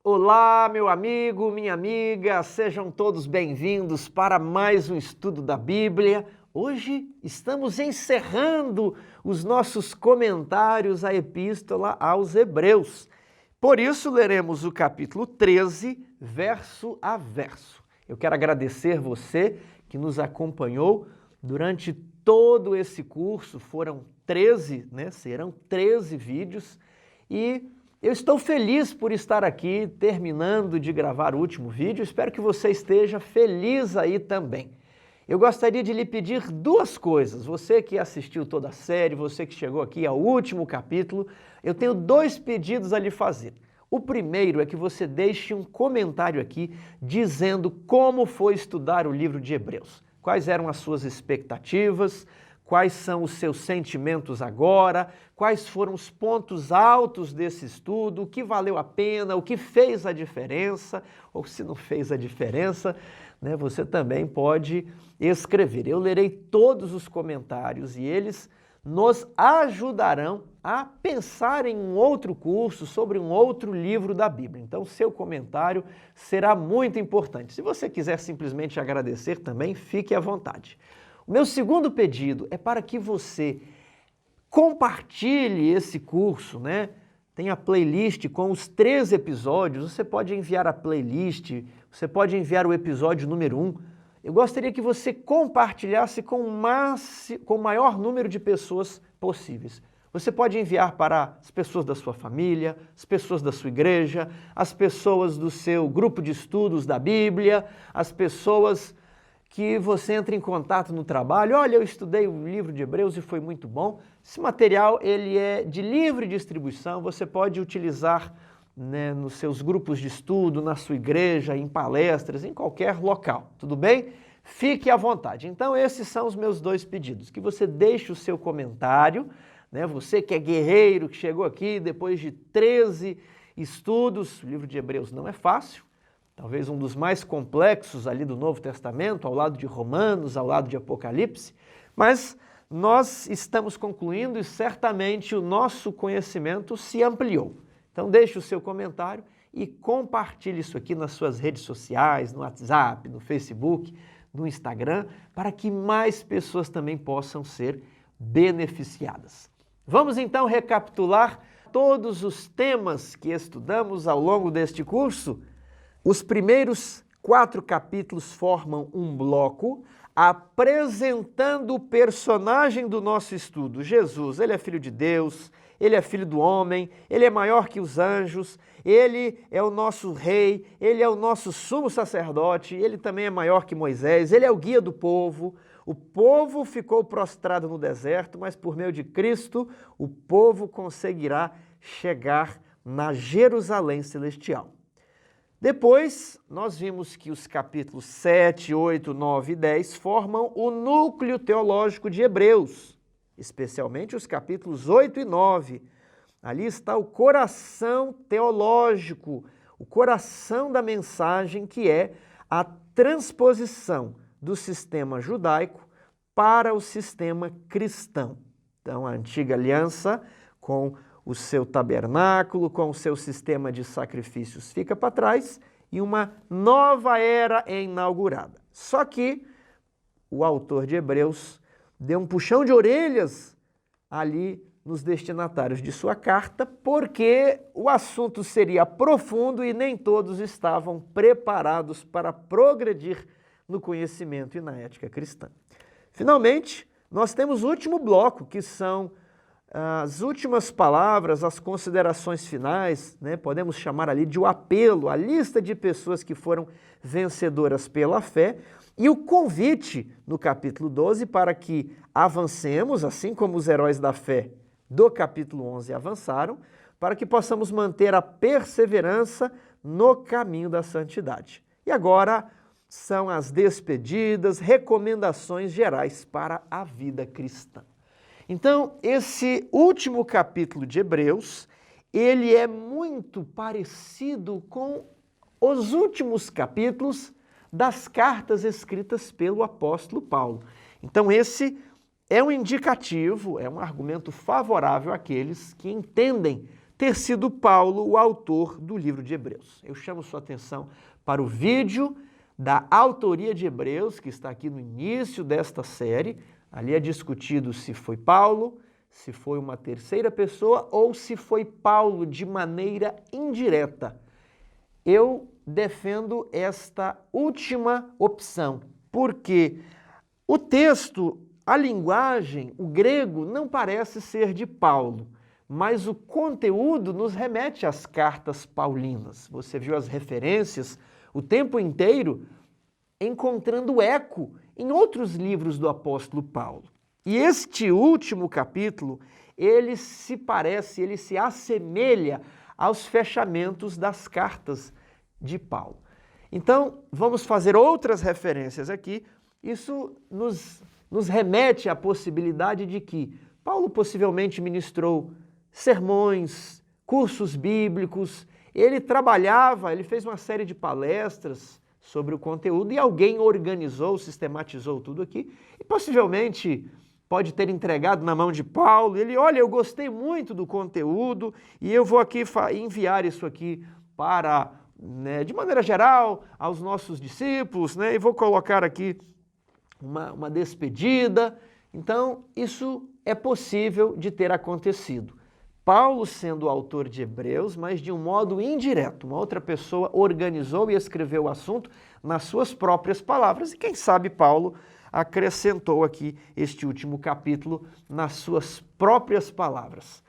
Olá, meu amigo, minha amiga, sejam todos bem-vindos para mais um estudo da Bíblia. Hoje estamos encerrando os nossos comentários à Epístola aos Hebreus. Por isso, leremos o capítulo 13, verso a verso. Eu quero agradecer você que nos acompanhou durante todo esse curso. Foram 13, serão 13 vídeos e eu estou feliz por estar aqui terminando de gravar o último vídeo. Espero que você esteja feliz aí também. Eu gostaria de lhe pedir duas coisas. Você que assistiu toda a série, você que chegou aqui ao último capítulo, eu tenho dois pedidos a lhe fazer. O primeiro é que você deixe um comentário aqui dizendo como foi estudar o livro de Hebreus. Quais eram as suas expectativas? Quais são os seus sentimentos agora? Quais foram os pontos altos desse estudo? O que valeu a pena? O que fez a diferença? Ou se não fez a diferença, você também pode escrever. Eu lerei todos os comentários e eles nos ajudarão a pensar em um outro curso, sobre um outro livro da Bíblia. Então, seu comentário será muito importante. Se você quiser simplesmente agradecer também, fique à vontade. O meu segundo pedido é para que você compartilhe esse curso, Tem a playlist com os 13 episódios, você pode enviar a playlist, você pode enviar o episódio número 1. Eu gostaria que você compartilhasse com o maior número de pessoas possíveis. Você pode enviar para as pessoas da sua família, as pessoas da sua igreja, as pessoas do seu grupo de estudos da Bíblia, as pessoas que você entra em contato no trabalho. Olha, eu estudei o livro de Hebreus e foi muito bom. Esse material ele é de livre distribuição, você pode utilizar nos seus grupos de estudo, na sua igreja, em palestras, em qualquer local, tudo bem? Fique à vontade. Então, esses são os meus dois pedidos, que você deixe o seu comentário, Você que é guerreiro, que chegou aqui depois de 13 estudos, o livro de Hebreus não é fácil, talvez um dos mais complexos ali do Novo Testamento, ao lado de Romanos, ao lado de Apocalipse, mas nós estamos concluindo e certamente o nosso conhecimento se ampliou. Então deixe o seu comentário e compartilhe isso aqui nas suas redes sociais, no WhatsApp, no Facebook, no Instagram, para que mais pessoas também possam ser beneficiadas. Vamos então recapitular todos os temas que estudamos ao longo deste curso? Os primeiros 4 capítulos formam um bloco apresentando o personagem do nosso estudo, Jesus. Ele é filho de Deus, ele é filho do homem, ele é maior que os anjos, ele é o nosso rei, ele é o nosso sumo sacerdote, ele também é maior que Moisés, ele é o guia do povo. O povo ficou prostrado no deserto, mas por meio de Cristo, o povo conseguirá chegar na Jerusalém celestial. Depois, nós vimos que os capítulos 7, 8, 9 e 10 formam o núcleo teológico de Hebreus, especialmente os capítulos 8 e 9. Ali está o coração teológico, o coração da mensagem, que é a transposição do sistema judaico para o sistema cristão. Então, a antiga aliança com o seu tabernáculo, com o seu sistema de sacrifícios fica para trás e uma nova era é inaugurada. Só que o autor de Hebreus deu um puxão de orelhas ali nos destinatários de sua carta, porque o assunto seria profundo e nem todos estavam preparados para progredir no conhecimento e na ética cristã. Finalmente, nós temos o último bloco, que são as últimas palavras, as considerações finais, Podemos chamar ali de o apelo, a lista de pessoas que foram vencedoras pela fé e o convite no capítulo 12 para que avancemos, assim como os heróis da fé do capítulo 11 avançaram, para que possamos manter a perseverança no caminho da santidade. E agora são as despedidas, recomendações gerais para a vida cristã. Então, esse último capítulo de Hebreus, ele é muito parecido com os últimos capítulos das cartas escritas pelo apóstolo Paulo. Então, esse é um indicativo, é um argumento favorável àqueles que entendem ter sido Paulo o autor do livro de Hebreus. Eu chamo sua atenção para o vídeo da autoria de Hebreus, que está aqui no início desta série. Ali é discutido se foi Paulo, se foi uma terceira pessoa ou se foi Paulo de maneira indireta. Eu defendo esta última opção, porque o texto, a linguagem, o grego, não parece ser de Paulo, mas o conteúdo nos remete às cartas paulinas. Você viu as referências o tempo inteiro encontrando eco em outros livros do apóstolo Paulo. E este último capítulo, ele se assemelha aos fechamentos das cartas de Paulo. Então, vamos fazer outras referências aqui. Isso nos remete à possibilidade de que Paulo possivelmente ministrou sermões, cursos bíblicos, ele fez uma série de palestras sobre o conteúdo e alguém organizou, sistematizou tudo aqui e possivelmente pode ter entregado na mão de Paulo. Ele, olha, eu gostei muito do conteúdo e eu vou aqui enviar isso aqui para, de maneira geral, aos nossos discípulos, e vou colocar aqui uma despedida. Então, isso é possível de ter acontecido. Paulo sendo o autor de Hebreus, mas de um modo indireto. Uma outra pessoa organizou e escreveu o assunto nas suas próprias palavras. E quem sabe Paulo acrescentou aqui este último capítulo nas suas próprias palavras.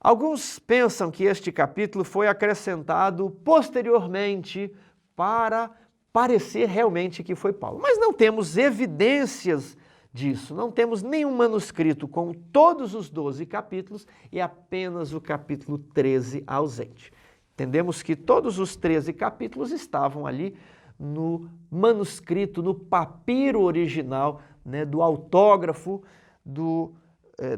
Alguns pensam que este capítulo foi acrescentado posteriormente para parecer realmente que foi Paulo. Mas não temos evidências disso. Não temos nenhum manuscrito com todos os 12 capítulos e apenas o capítulo 13 ausente. Entendemos que todos os 13 capítulos estavam ali no manuscrito, no papiro original, do autógrafo, do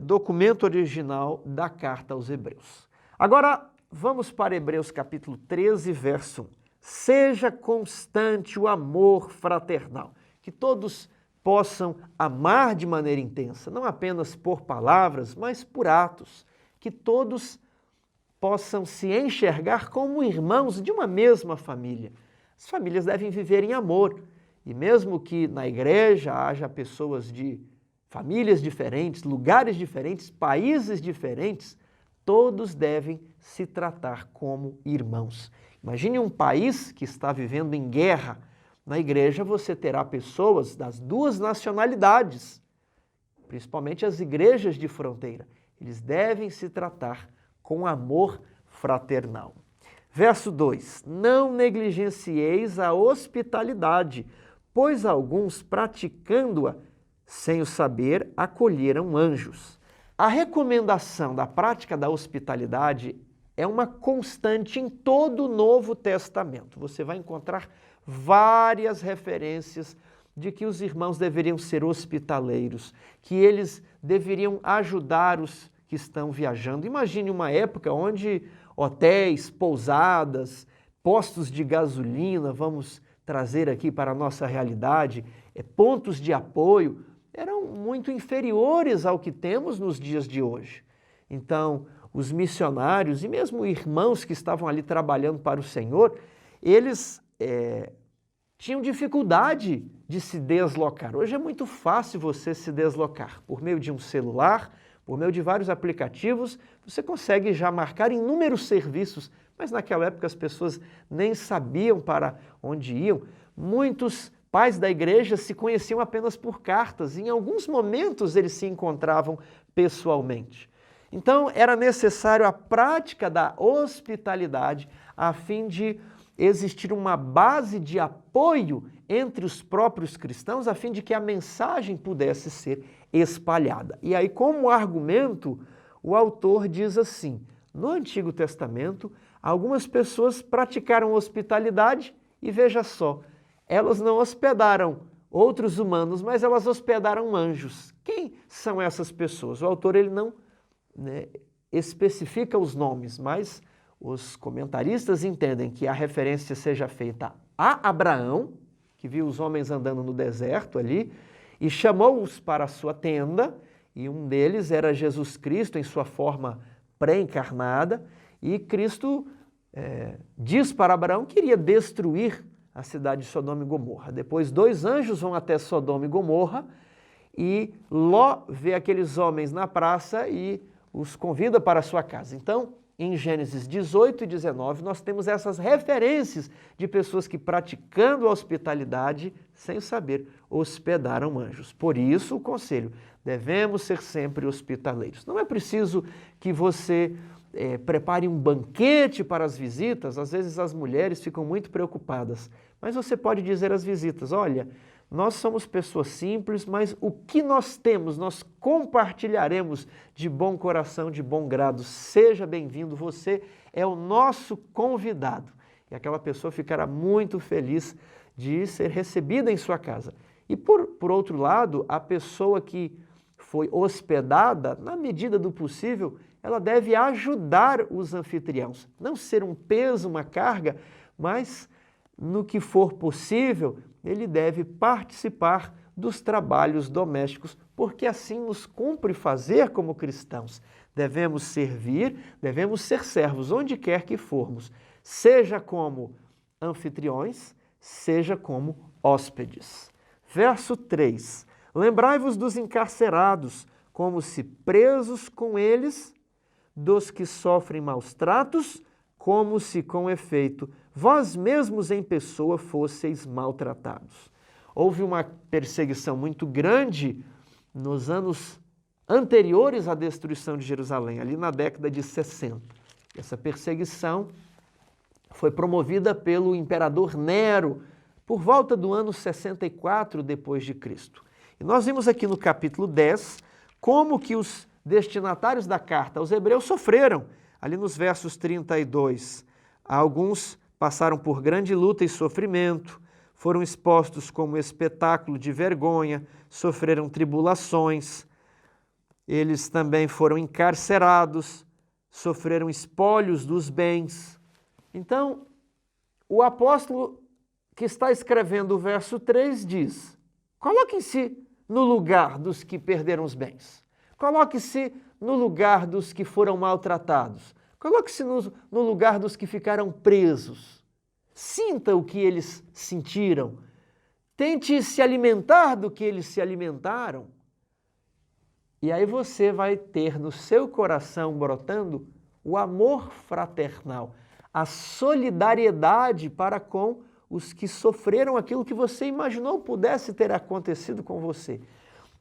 documento original da carta aos Hebreus. Agora, vamos para Hebreus capítulo 13, verso 1. Seja constante o amor fraternal, que todos possam amar de maneira intensa, não apenas por palavras, mas por atos, que todos possam se enxergar como irmãos de uma mesma família. As famílias devem viver em amor, e mesmo que na igreja haja pessoas de famílias diferentes, lugares diferentes, países diferentes, todos devem se tratar como irmãos. Imagine um país que está vivendo em guerra. Na igreja você terá pessoas das duas nacionalidades, principalmente as igrejas de fronteira. Eles devem se tratar com amor fraternal. Verso 2. Não negligencieis a hospitalidade, pois alguns, praticando-a sem o saber, acolheram anjos. A recomendação da prática da hospitalidade é uma constante em todo o Novo Testamento. Você vai encontrar várias referências de que os irmãos deveriam ser hospitaleiros, que eles deveriam ajudar os que estão viajando. Imagine uma época onde hotéis, pousadas, postos de gasolina, vamos trazer aqui para a nossa realidade, pontos de apoio, eram muito inferiores ao que temos nos dias de hoje. Então, os missionários e mesmo irmãos que estavam ali trabalhando para o Senhor, eles tinham dificuldade de se deslocar. Hoje é muito fácil você se deslocar. Por meio de um celular, por meio de vários aplicativos, você consegue já marcar inúmeros serviços, mas naquela época as pessoas nem sabiam para onde iam. Muitos pais da igreja se conheciam apenas por cartas, e em alguns momentos eles se encontravam pessoalmente. Então, era necessário a prática da hospitalidade a fim de existir uma base de apoio entre os próprios cristãos, a fim de que a mensagem pudesse ser espalhada. E aí, como argumento, o autor diz assim: no Antigo Testamento, algumas pessoas praticaram hospitalidade e veja só, elas não hospedaram outros humanos, mas elas hospedaram anjos. Quem são essas pessoas? O autor ele não especifica os nomes, mas os comentaristas entendem que a referência seja feita a Abraão, que viu os homens andando no deserto ali, e chamou-os para a sua tenda, e um deles era Jesus Cristo em sua forma pré-encarnada, E Cristo diz para Abraão que iria destruir a cidade de Sodoma e Gomorra. Depois 2 anjos vão até Sodoma e Gomorra e Ló vê aqueles homens na praça e os convida para a sua casa. Então, em Gênesis 18 e 19, nós temos essas referências de pessoas que, praticando a hospitalidade, sem saber, hospedaram anjos. Por isso, o conselho, devemos ser sempre hospitaleiros. Não é preciso que você prepare um banquete para as visitas. Às vezes as mulheres ficam muito preocupadas, mas você pode dizer às visitas, olha, nós somos pessoas simples, mas o que nós temos, nós compartilharemos de bom coração, de bom grado. Seja bem-vindo, você é o nosso convidado. E aquela pessoa ficará muito feliz de ser recebida em sua casa. E por outro lado, a pessoa que foi hospedada, na medida do possível, ela deve ajudar os anfitriãos. Não ser um peso, uma carga, mas no que for possível, ele deve participar dos trabalhos domésticos, porque assim nos cumpre fazer como cristãos. Devemos servir, devemos ser servos, onde quer que formos, seja como anfitriões, seja como hóspedes. Verso 3. Lembrai-vos dos encarcerados, como se presos com eles, dos que sofrem maus tratos, como se com efeito vós mesmos em pessoa fosseis maltratados. Houve uma perseguição muito grande nos anos anteriores à destruição de Jerusalém, ali na década de 60. Essa perseguição foi promovida pelo imperador Nero por volta do ano 64 depois de Cristo. E nós vimos aqui no capítulo 10 como que os destinatários da carta aos hebreus sofreram. Ali nos versos 32, alguns passaram por grande luta e sofrimento, foram expostos como espetáculo de vergonha, sofreram tribulações, eles também foram encarcerados, sofreram espólios dos bens. Então, o apóstolo que está escrevendo o verso 3 diz, coloquem-se no lugar dos que perderam os bens, coloque-se no lugar dos que foram maltratados, coloque-se no lugar dos que ficaram presos. Sinta o que eles sentiram. Tente se alimentar do que eles se alimentaram. E aí você vai ter no seu coração brotando o amor fraternal, a solidariedade para com os que sofreram aquilo que você imaginou pudesse ter acontecido com você.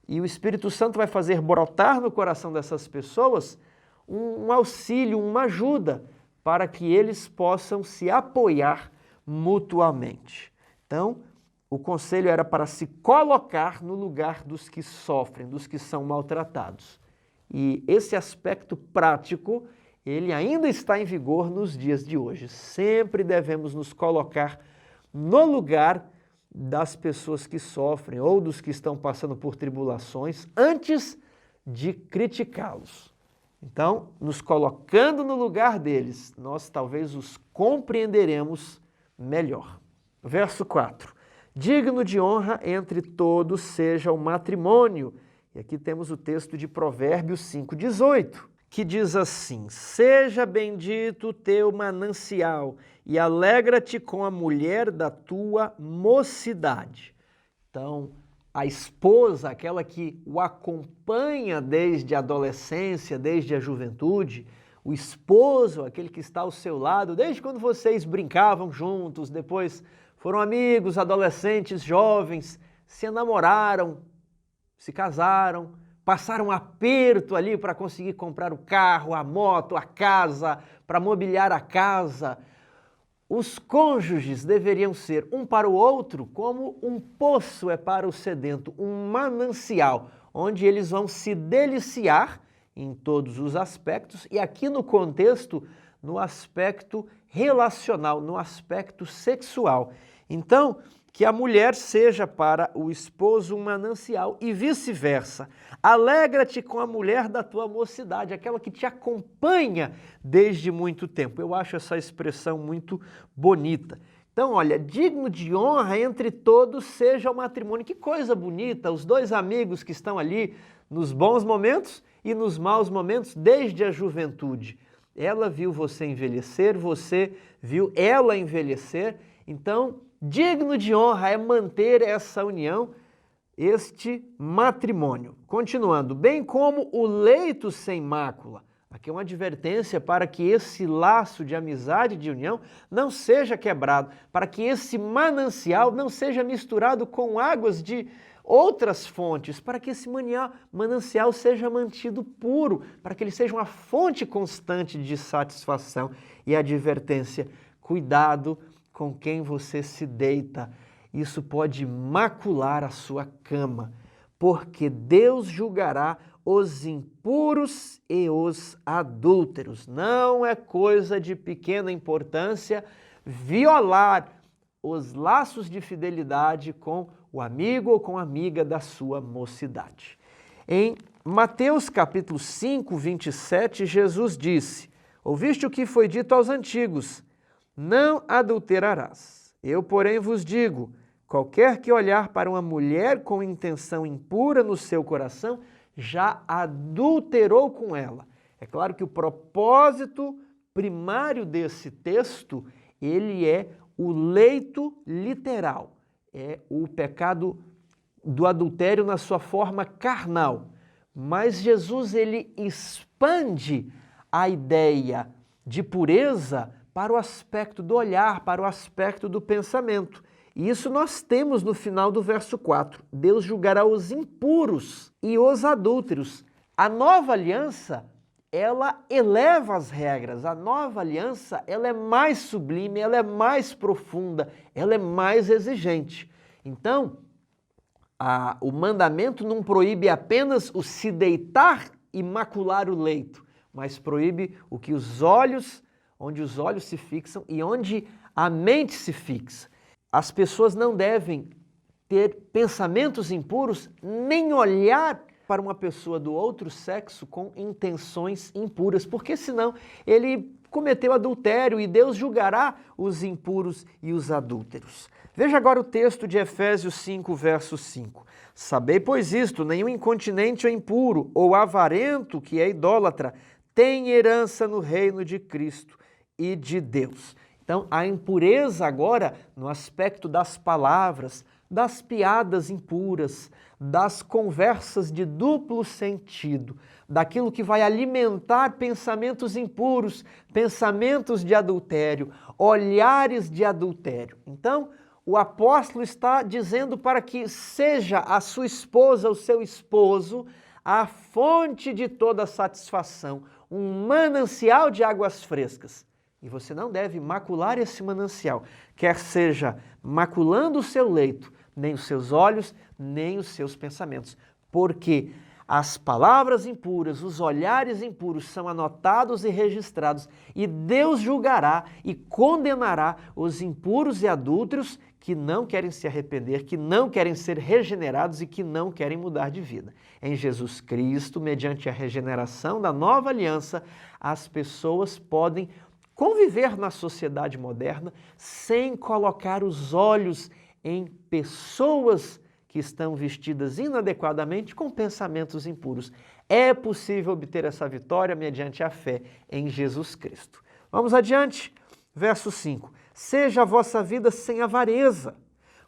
E o Espírito Santo vai fazer brotar no coração dessas pessoas um auxílio, uma ajuda, para que eles possam se apoiar mutuamente. Então, o conselho era para se colocar no lugar dos que sofrem, dos que são maltratados. E esse aspecto prático, ele ainda está em vigor nos dias de hoje. Sempre devemos nos colocar no lugar das pessoas que sofrem ou dos que estão passando por tribulações antes de criticá-los. Então, nos colocando no lugar deles, nós talvez os compreenderemos melhor. Verso 4. Digno de honra entre todos seja o matrimônio. E aqui temos o texto de Provérbios 5,18, que diz assim, seja bendito o teu manancial e alegra-te com a mulher da tua mocidade. Então, a esposa, aquela que o acompanha desde a adolescência, desde a juventude, o esposo, aquele que está ao seu lado, desde quando vocês brincavam juntos, depois foram amigos, adolescentes, jovens, se namoraram, se casaram, passaram um aperto ali para conseguir comprar o carro, a moto, a casa, para mobiliar a casa. Os cônjuges deveriam ser um para o outro como um poço é para o sedento, um manancial, onde eles vão se deliciar em todos os aspectos e aqui no contexto, no aspecto relacional, no aspecto sexual. Então, que a mulher seja para o esposo um manancial e vice-versa. Alegra-te com a mulher da tua mocidade, aquela que te acompanha desde muito tempo. Eu acho essa expressão muito bonita. Então, olha, digno de honra entre todos seja o matrimônio. Que coisa bonita, os dois amigos que estão ali nos bons momentos e nos maus momentos desde a juventude. ela viu você envelhecer, você viu ela envelhecer, então digno de honra é manter essa união, este matrimônio. Continuando, bem como o leito sem mácula. Aqui é uma advertência para que esse laço de amizade e de união não seja quebrado, para que esse manancial não seja misturado com águas de outras fontes, para que esse manancial seja mantido puro, para que ele seja uma fonte constante de satisfação. E a advertência, cuidado com quem você se deita. Isso pode macular a sua cama, porque Deus julgará os impuros e os adúlteros. Não é coisa de pequena importância violar os laços de fidelidade com o amigo ou com a amiga da sua mocidade. Em Mateus capítulo 5, 27, Jesus disse: ouviste o que foi dito aos antigos, não adulterarás. Eu, porém, vos digo, qualquer que olhar para uma mulher com intenção impura no seu coração, já adulterou com ela. É claro que o propósito primário desse texto, ele é o leito literal, é o pecado do adultério na sua forma carnal. Mas Jesus, ele expande a ideia de pureza para o aspecto do olhar, para o aspecto do pensamento. E isso nós temos no final do verso 4. Deus julgará os impuros e os adúlteros. A nova aliança, ela eleva as regras. A nova aliança, ela é mais sublime, ela é mais profunda, ela é mais exigente. Então, o mandamento não proíbe apenas o se deitar e macular o leito, mas proíbe o que onde os olhos se fixam e onde a mente se fixa. As pessoas não devem ter pensamentos impuros, nem olhar para uma pessoa do outro sexo com intenções impuras, porque senão ele cometeu adultério e Deus julgará os impuros e os adúlteros. Veja agora o texto de Efésios 5, verso 5. Sabei, pois isto, nenhum incontinente ou impuro, ou avarento, que é idólatra, tem herança no reino de Cristo e de Deus. Então, a impureza agora no aspecto das palavras, das piadas impuras, das conversas de duplo sentido, daquilo que vai alimentar pensamentos impuros, pensamentos de adultério, olhares de adultério. Então, o apóstolo está dizendo para que seja a sua esposa, o seu esposo, a fonte de toda satisfação, um manancial de águas frescas. E você não deve macular esse manancial, quer seja maculando o seu leito, nem os seus olhos, nem os seus pensamentos, porque as palavras impuras, os olhares impuros são anotados e registrados, e Deus julgará e condenará os impuros e adúlteros que não querem se arrepender, que não querem ser regenerados e que não querem mudar de vida. Em Jesus Cristo, mediante a regeneração da nova aliança, as pessoas podem conviver na sociedade moderna sem colocar os olhos em pessoas que estão vestidas inadequadamente com pensamentos impuros. É possível obter essa vitória mediante a fé em Jesus Cristo. Vamos adiante, verso 5. Seja a vossa vida sem avareza,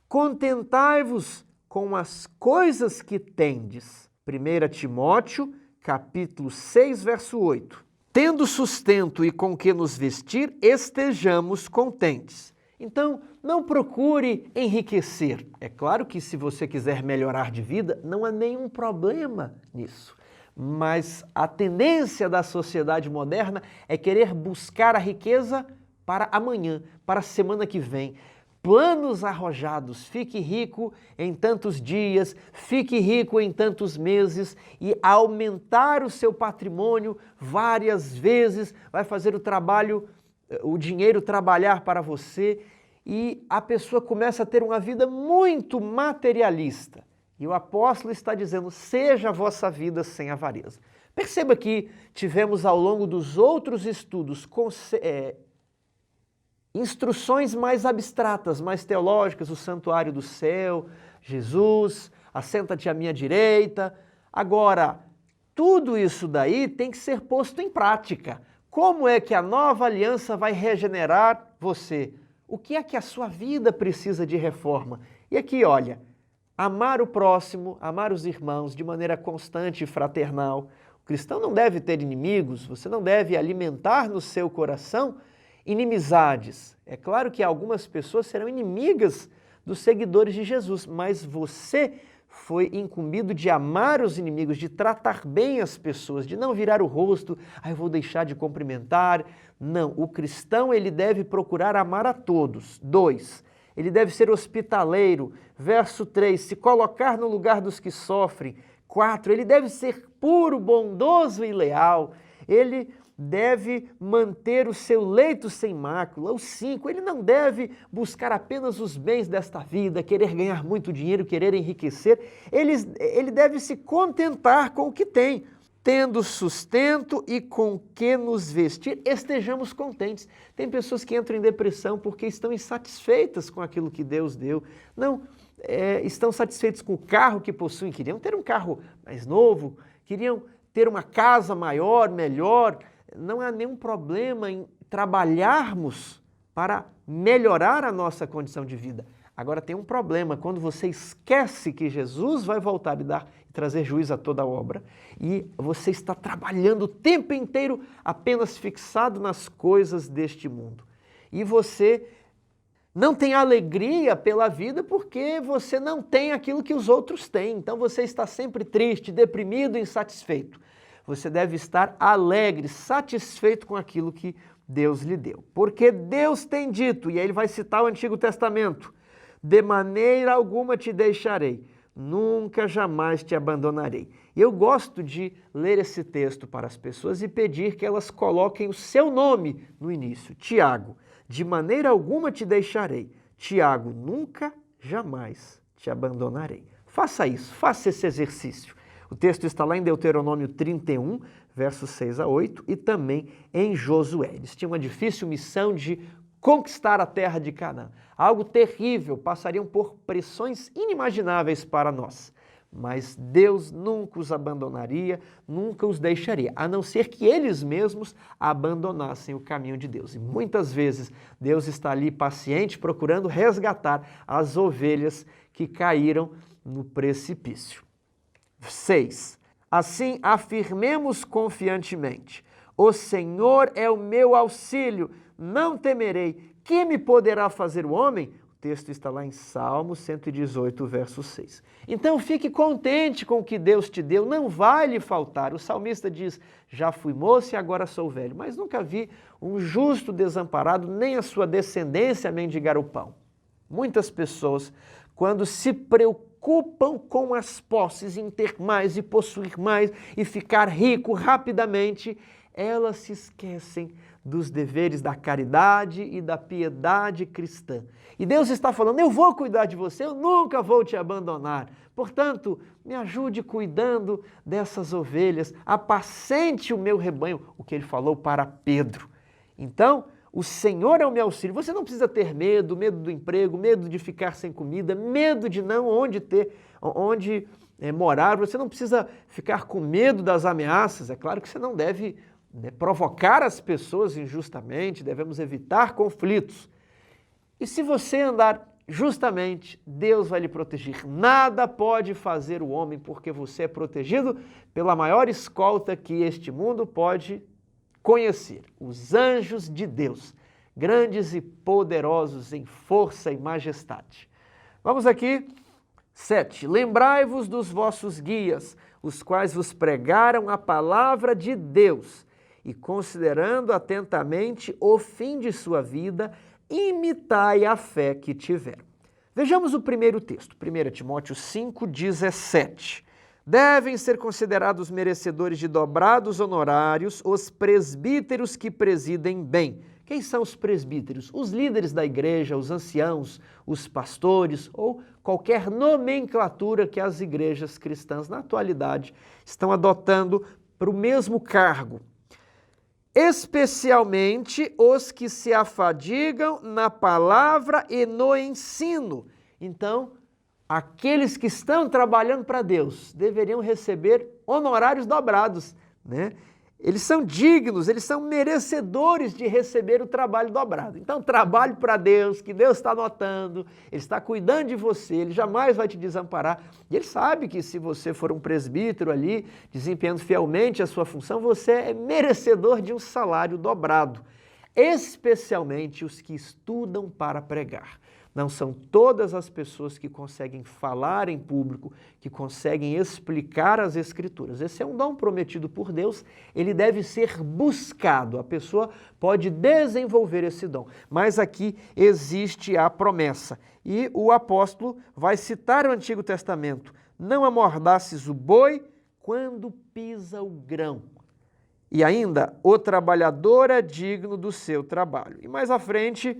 contentai-vos com as coisas que tendes. 1 Timóteo, capítulo 6, verso 8. Tendo sustento e com que nos vestir, estejamos contentes. Então, não procure enriquecer. É claro que se você quiser melhorar de vida, não há nenhum problema nisso. Mas a tendência da sociedade moderna é querer buscar a riqueza para amanhã, para a semana que vem. Planos arrojados, fique rico em tantos dias, fique rico em tantos meses e aumentar o seu patrimônio várias vezes, vai fazer o dinheiro trabalhar para você e a pessoa começa a ter uma vida muito materialista. E o apóstolo está dizendo, seja a vossa vida sem avareza. Perceba que tivemos ao longo dos outros estudos instruções mais abstratas, mais teológicas, o santuário do céu, Jesus, assenta-te à minha direita. Agora, tudo isso daí tem que ser posto em prática. como é que a nova aliança vai regenerar você? O que é que a sua vida precisa de reforma? E aqui, olha, amar o próximo, amar os irmãos de maneira constante e fraternal. O cristão não deve ter inimigos, você não deve alimentar no seu coração inimizades. É claro que algumas pessoas serão inimigas dos seguidores de Jesus, mas você foi incumbido de amar os inimigos, de tratar bem as pessoas, de não virar o rosto, eu vou deixar de cumprimentar. Não, o cristão ele deve procurar amar a todos. 2, ele deve ser hospitaleiro. Verso 3, se colocar no lugar dos que sofrem. 4, ele deve ser puro, bondoso e leal. Ele deve manter o seu leito sem mácula. O 5, ele não deve buscar apenas os bens desta vida, querer ganhar muito dinheiro, querer enriquecer. Ele deve se contentar com o que tem. Tendo sustento e com que nos vestir, estejamos contentes. Tem pessoas que entram em depressão porque estão insatisfeitas com aquilo que Deus deu. Não, estão satisfeitos com o carro que possuem, queriam ter um carro mais novo, queriam ter uma casa maior, melhor. Não há nenhum problema em trabalharmos para melhorar a nossa condição de vida. Agora tem um problema, quando você esquece que Jesus vai voltar e trazer juízo a toda a obra, e você está trabalhando o tempo inteiro apenas fixado nas coisas deste mundo. E você não tem alegria pela vida porque você não tem aquilo que os outros têm. Então você está sempre triste, deprimido, insatisfeito. Você deve estar alegre, satisfeito com aquilo que Deus lhe deu. Porque Deus tem dito, e aí ele vai citar o Antigo Testamento, de maneira alguma te deixarei, nunca jamais te abandonarei. Eu gosto de ler esse texto para as pessoas e pedir que elas coloquem o seu nome no início. Tiago, de maneira alguma te deixarei. Tiago, nunca, jamais te abandonarei. Faça isso, faça esse exercício. O texto está lá em Deuteronômio 31, versos 6 a 8, e também em Josué. Eles tinham uma difícil missão de conquistar a terra de Canaã. Algo terrível, passariam por pressões inimagináveis para nós. Mas Deus nunca os abandonaria, nunca os deixaria, a não ser que eles mesmos abandonassem o caminho de Deus. E muitas vezes Deus está ali paciente, procurando resgatar as ovelhas que caíram no precipício. 6. Assim afirmemos confiantemente: o Senhor é o meu auxílio, não temerei. Que me poderá fazer o homem? O texto está lá em Salmo 118, verso 6. Então fique contente com o que Deus te deu, não vai lhe faltar. O salmista diz, já fui moço e agora sou velho, mas nunca vi um justo desamparado, nem a sua descendência mendigar o pão. Muitas pessoas, quando se preocupam com as posses, em ter mais e possuir mais e ficar rico rapidamente, elas se esquecem dos deveres da caridade e da piedade cristã. E Deus está falando, eu vou cuidar de você, eu nunca vou te abandonar. Portanto, me ajude cuidando dessas ovelhas, apacente o meu rebanho, o que ele falou para Pedro. Então, o Senhor é o meu auxílio. Você não precisa ter medo, medo do emprego, medo de ficar sem comida, medo de não onde morar. Você não precisa ficar com medo das ameaças. É claro que você não deve provocar as pessoas injustamente, devemos evitar conflitos. E se você andar justamente, Deus vai lhe proteger. Nada pode fazer o homem, porque você é protegido pela maior escolta que este mundo pode conhecer, os anjos de Deus, grandes e poderosos em força e majestade. Vamos aqui, 7. Lembrai-vos dos vossos guias, os quais vos pregaram a palavra de Deus, e considerando atentamente o fim de sua vida, imitai a fé que tiveram. Vejamos o primeiro texto, 1 Timóteo 5,17. Devem ser considerados merecedores de dobrados honorários os presbíteros que presidem bem. Quem são os presbíteros? Os líderes da igreja, os anciãos, os pastores ou qualquer nomenclatura que as igrejas cristãs na atualidade estão adotando para o mesmo cargo. Especialmente os que se afadigam na palavra e no ensino. Então, aqueles que estão trabalhando para Deus deveriam receber honorários dobrados, né? eles são dignos, eles são merecedores de receber o trabalho dobrado. Então, trabalhe para Deus, que Deus está notando, Ele está cuidando de você, Ele jamais vai te desamparar. E Ele sabe que se você for um presbítero ali, desempenhando fielmente a sua função, você é merecedor de um salário dobrado. Especialmente os que estudam para pregar. Não são todas as pessoas que conseguem falar em público, que conseguem explicar as Escrituras. Esse é um dom prometido por Deus, ele deve ser buscado. A pessoa pode desenvolver esse dom, mas aqui existe a promessa. E o apóstolo vai citar o Antigo Testamento: não amordaces o boi quando pisa o grão. E ainda, o trabalhador é digno do seu trabalho. E mais à frente,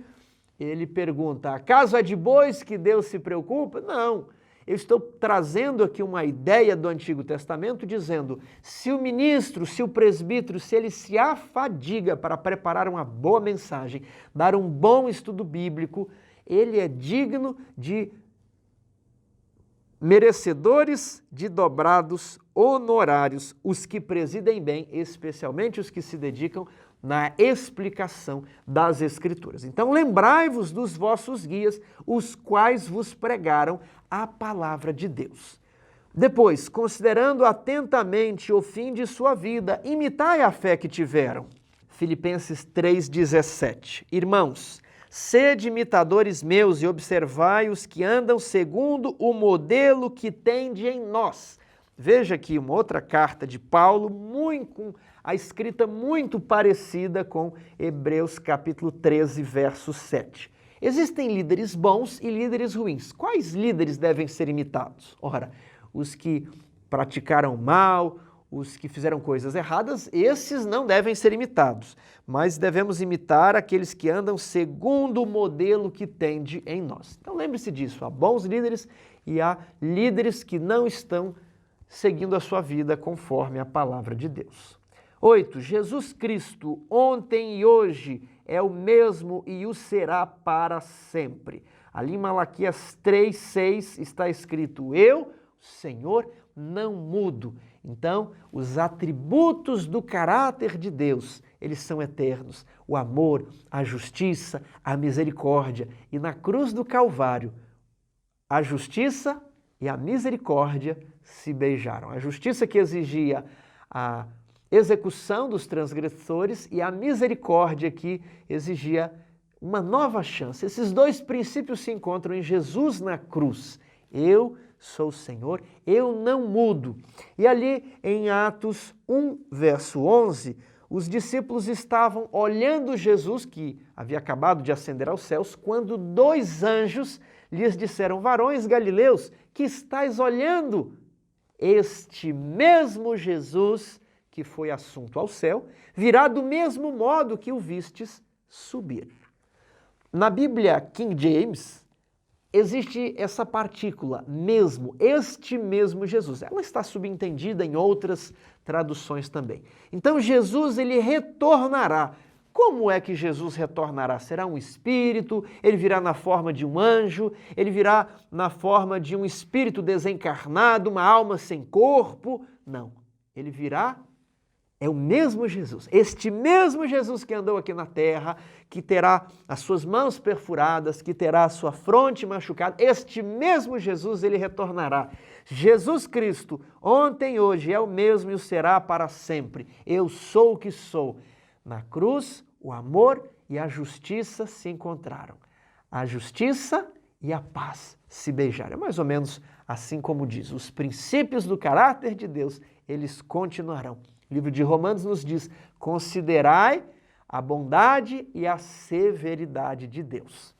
ele pergunta: acaso é de bois que Deus se preocupa? Não. Eu estou trazendo aqui uma ideia do Antigo Testamento dizendo: se o ministro, se o presbítero, se ele se afadiga para preparar uma boa mensagem, dar um bom estudo bíblico, ele é digno de merecedores de dobrados honorários, os que presidem bem, especialmente os que se dedicam na explicação das Escrituras. Então, lembrai-vos dos vossos guias, os quais vos pregaram a palavra de Deus. Depois, considerando atentamente o fim de sua vida, imitai a fé que tiveram. Filipenses 3,17. Irmãos, sede imitadores meus e observai os que andam segundo o modelo que tende em nós. Veja aqui uma outra carta de Paulo, com a escrita muito parecida com Hebreus capítulo 13, verso 7. Existem líderes bons e líderes ruins. Quais líderes devem ser imitados? Ora, os que praticaram mal, os que fizeram coisas erradas, esses não devem ser imitados, mas devemos imitar aqueles que andam segundo o modelo que tende em nós. Então lembre-se disso, há bons líderes e há líderes que não estão seguindo a sua vida conforme a palavra de Deus. 8. Jesus Cristo, ontem e hoje, é o mesmo e o será para sempre. Ali em Malaquias 3:6 está escrito: eu, Senhor, não mudo. Então, os atributos do caráter de Deus, eles são eternos. O amor, a justiça, a misericórdia. E na cruz do Calvário, a justiça e a misericórdia se beijaram. A justiça que exigia a execução dos transgressores e a misericórdia que exigia uma nova chance. Esses dois princípios se encontram em Jesus na cruz. Eu sou o Senhor, eu não mudo. E ali em Atos 1, verso 11, os discípulos estavam olhando Jesus, que havia acabado de ascender aos céus, quando dois anjos lhes disseram: varões galileus, que estáis olhando? Este mesmo Jesus que foi assunto ao céu, virá do mesmo modo que o vistes subir. Na Bíblia King James, existe essa partícula, mesmo, este mesmo Jesus. Ela está subentendida em outras traduções também. Então Jesus, ele retornará. Como é que Jesus retornará? Será um espírito? Ele virá na forma de um anjo? Ele virá na forma de um espírito desencarnado, uma alma sem corpo? Não. Ele virá, é o mesmo Jesus. Este mesmo Jesus que andou aqui na terra, que terá as suas mãos perfuradas, que terá a sua fronte machucada, este mesmo Jesus, ele retornará. Jesus Cristo, ontem e hoje, é o mesmo e o será para sempre. Eu sou o que sou. Na cruz, o amor e a justiça se encontraram. A justiça e a paz se beijaram. É mais ou menos assim como diz: os princípios do caráter de Deus, eles continuarão. O livro de Romanos nos diz: considerai a bondade e a severidade de Deus.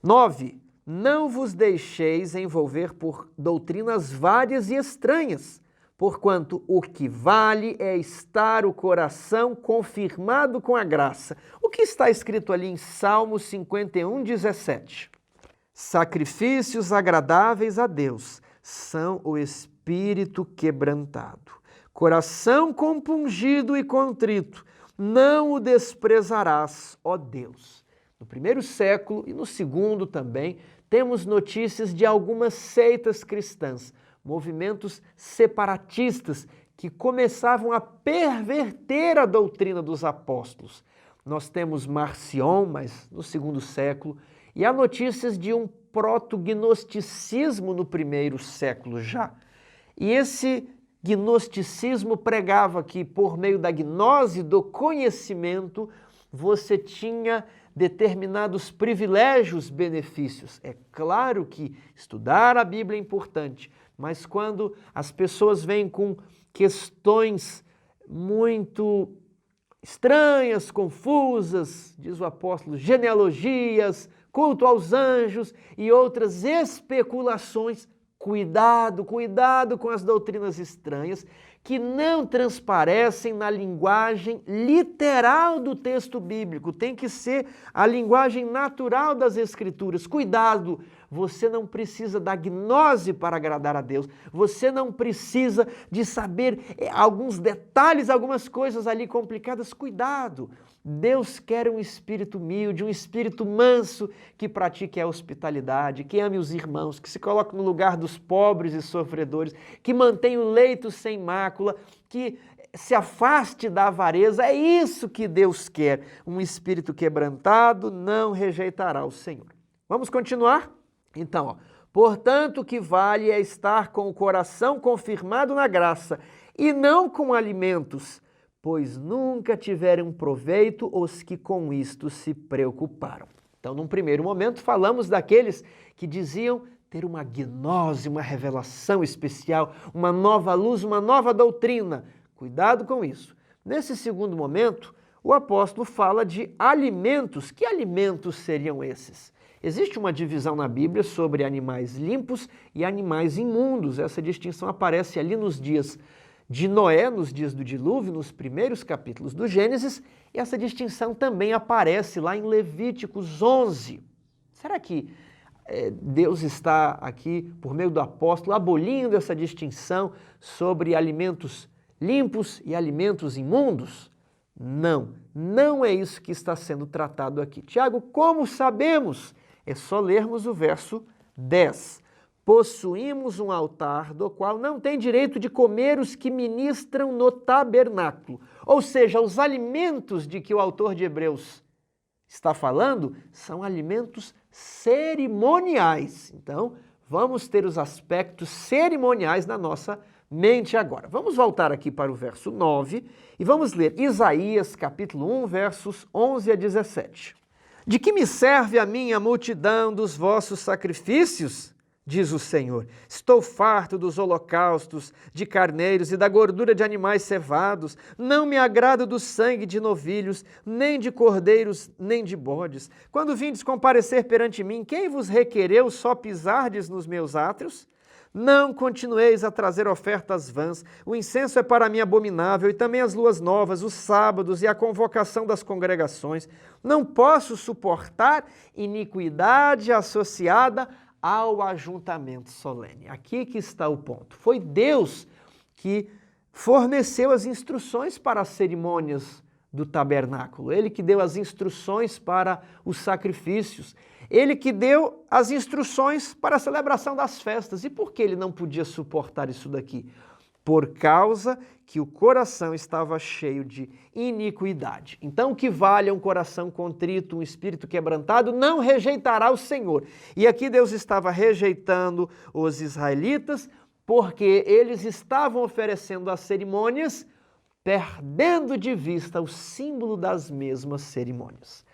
9. Não vos deixeis envolver por doutrinas várias e estranhas, porquanto o que vale é estar o coração confirmado com a graça. O que está escrito ali em Salmo 51:17? Sacrifícios agradáveis a Deus são o espírito quebrantado. Coração compungido e contrito, não o desprezarás, ó Deus. No primeiro século e no segundo também, temos notícias de algumas seitas cristãs, movimentos separatistas que começavam a perverter a doutrina dos apóstolos. Nós temos Marcion, mas no segundo século, e há notícias de um proto-gnosticismo no primeiro século já. E esse gnosticismo pregava que, por meio da gnose, do conhecimento, você tinha determinados privilégios, benefícios. É claro que estudar a Bíblia é importante, mas quando as pessoas vêm com questões muito estranhas, confusas, diz o apóstolo, genealogias, culto aos anjos e outras especulações, cuidado, cuidado com as doutrinas estranhas que não transparecem na linguagem literal do texto bíblico. Tem que ser a linguagem natural das Escrituras. Cuidado, você não precisa da gnose para agradar a Deus. Você não precisa de saber alguns detalhes, algumas coisas ali complicadas. Cuidado. Deus quer um espírito humilde, um espírito manso, que pratique a hospitalidade, que ame os irmãos, que se coloque no lugar dos pobres e sofredores, que mantenha o leito sem mácula, que se afaste da avareza. É isso que Deus quer. Um espírito quebrantado não rejeitará o Senhor. Vamos continuar? Então, portanto, o que vale é estar com o coração confirmado na graça e não com alimentos, pois nunca tiveram proveito os que com isto se preocuparam. Então, num primeiro momento, falamos daqueles que diziam ter uma gnose, uma revelação especial, uma nova luz, uma nova doutrina. Cuidado com isso. Nesse segundo momento, o apóstolo fala de alimentos. Que alimentos seriam esses? Existe uma divisão na Bíblia sobre animais limpos e animais imundos. Essa distinção aparece ali nos dias de Noé, nos dias do dilúvio, nos primeiros capítulos do Gênesis, e essa distinção também aparece lá em Levíticos 11. Será que Deus está aqui, por meio do apóstolo, abolindo essa distinção sobre alimentos limpos e alimentos imundos? Não, não é isso que está sendo tratado aqui. Tiago, como sabemos? É só lermos o verso 10. Possuímos um altar do qual não tem direito de comer os que ministram no tabernáculo. Ou seja, os alimentos de que o autor de Hebreus está falando são alimentos cerimoniais. Então, vamos ter os aspectos cerimoniais na nossa mente agora. Vamos voltar aqui para o verso 9 e vamos ler Isaías capítulo 1, versos 11 a 17. De que me serve a mim a multidão dos vossos sacrifícios? Diz o Senhor, estou farto dos holocaustos de carneiros e da gordura de animais cevados, não me agrado do sangue de novilhos, nem de cordeiros, nem de bodes. Quando vindes comparecer perante mim, quem vos requereu só pisardes nos meus átrios? Não continueis a trazer ofertas vãs, o incenso é para mim abominável, e também as luas novas, os sábados e a convocação das congregações. Não posso suportar iniquidade associada ao ajuntamento solene. Aqui que está o ponto. Foi Deus que forneceu as instruções para as cerimônias do tabernáculo. Ele que deu as instruções para os sacrifícios. Ele que deu as instruções para a celebração das festas. E por que ele não podia suportar isso daqui? Por causa que o coração estava cheio de iniquidade. Então, o que vale é um coração contrito, um espírito quebrantado, não rejeitará o Senhor. E aqui Deus estava rejeitando os israelitas, porque eles estavam oferecendo as cerimônias, perdendo de vista o símbolo das mesmas cerimônias.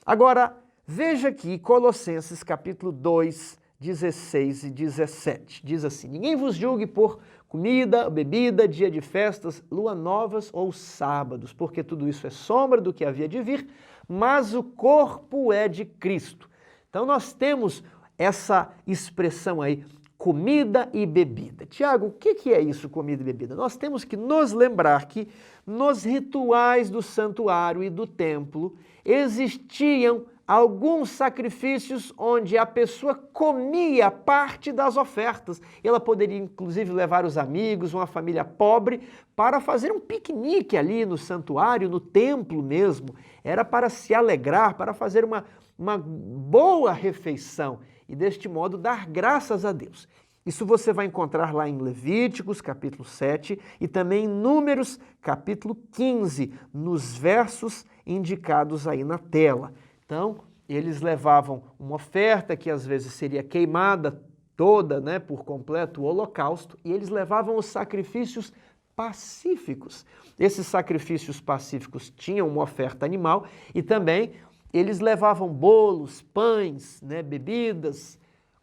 Agora, veja aqui Colossenses capítulo 2, 16 e 17. Diz assim, ninguém vos julgue por comida, bebida, dia de festas, lua novas ou sábados, porque tudo isso é sombra do que havia de vir, mas o corpo é de Cristo. Então nós temos essa expressão aí, comida e bebida. Tiago, o que é isso, comida e bebida? Nós temos que nos lembrar que nos rituais do santuário e do templo existiam alguns sacrifícios onde a pessoa comia parte das ofertas. Ela poderia, inclusive, levar os amigos, uma família pobre, para fazer um piquenique ali no santuário, no templo mesmo. Era para se alegrar, para fazer uma boa refeição e, deste modo, dar graças a Deus. Isso você vai encontrar lá em Levíticos, capítulo 7, e também em Números, capítulo 15, nos versos indicados aí na tela. Então, eles levavam uma oferta que às vezes seria queimada toda, né, por completo, o holocausto, e eles levavam os sacrifícios pacíficos. Esses sacrifícios pacíficos tinham uma oferta animal e também eles levavam bolos, pães, né, bebidas,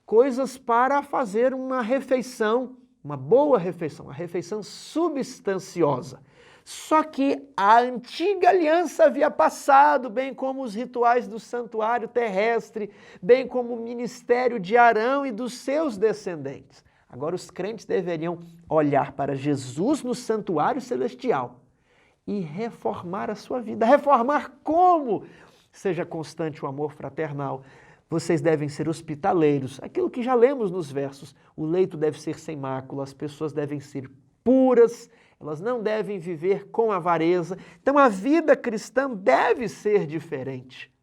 coisas para fazer uma refeição, uma boa refeição, uma refeição substanciosa. Só que a antiga aliança havia passado, bem como os rituais do santuário terrestre, bem como o ministério de Arão e dos seus descendentes. Agora os crentes deveriam olhar para Jesus no santuário celestial e reformar a sua vida. Reformar como? Seja constante o amor fraternal. Vocês devem ser hospitaleiros. Aquilo que já lemos nos versos. O leito deve ser sem mácula, as pessoas devem ser puras, elas não devem viver com avareza. Então a vida cristã deve ser diferente.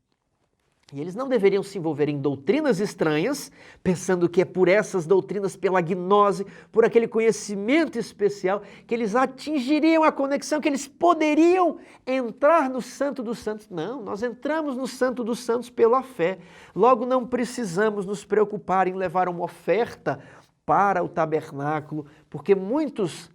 E eles não deveriam se envolver em doutrinas estranhas, pensando que é por essas doutrinas, pela gnose, por aquele conhecimento especial, que eles atingiriam a conexão, que eles poderiam entrar no Santo dos Santos. Não, nós entramos no Santo dos Santos pela fé. Logo, não precisamos nos preocupar em levar uma oferta para o tabernáculo, porque muitos,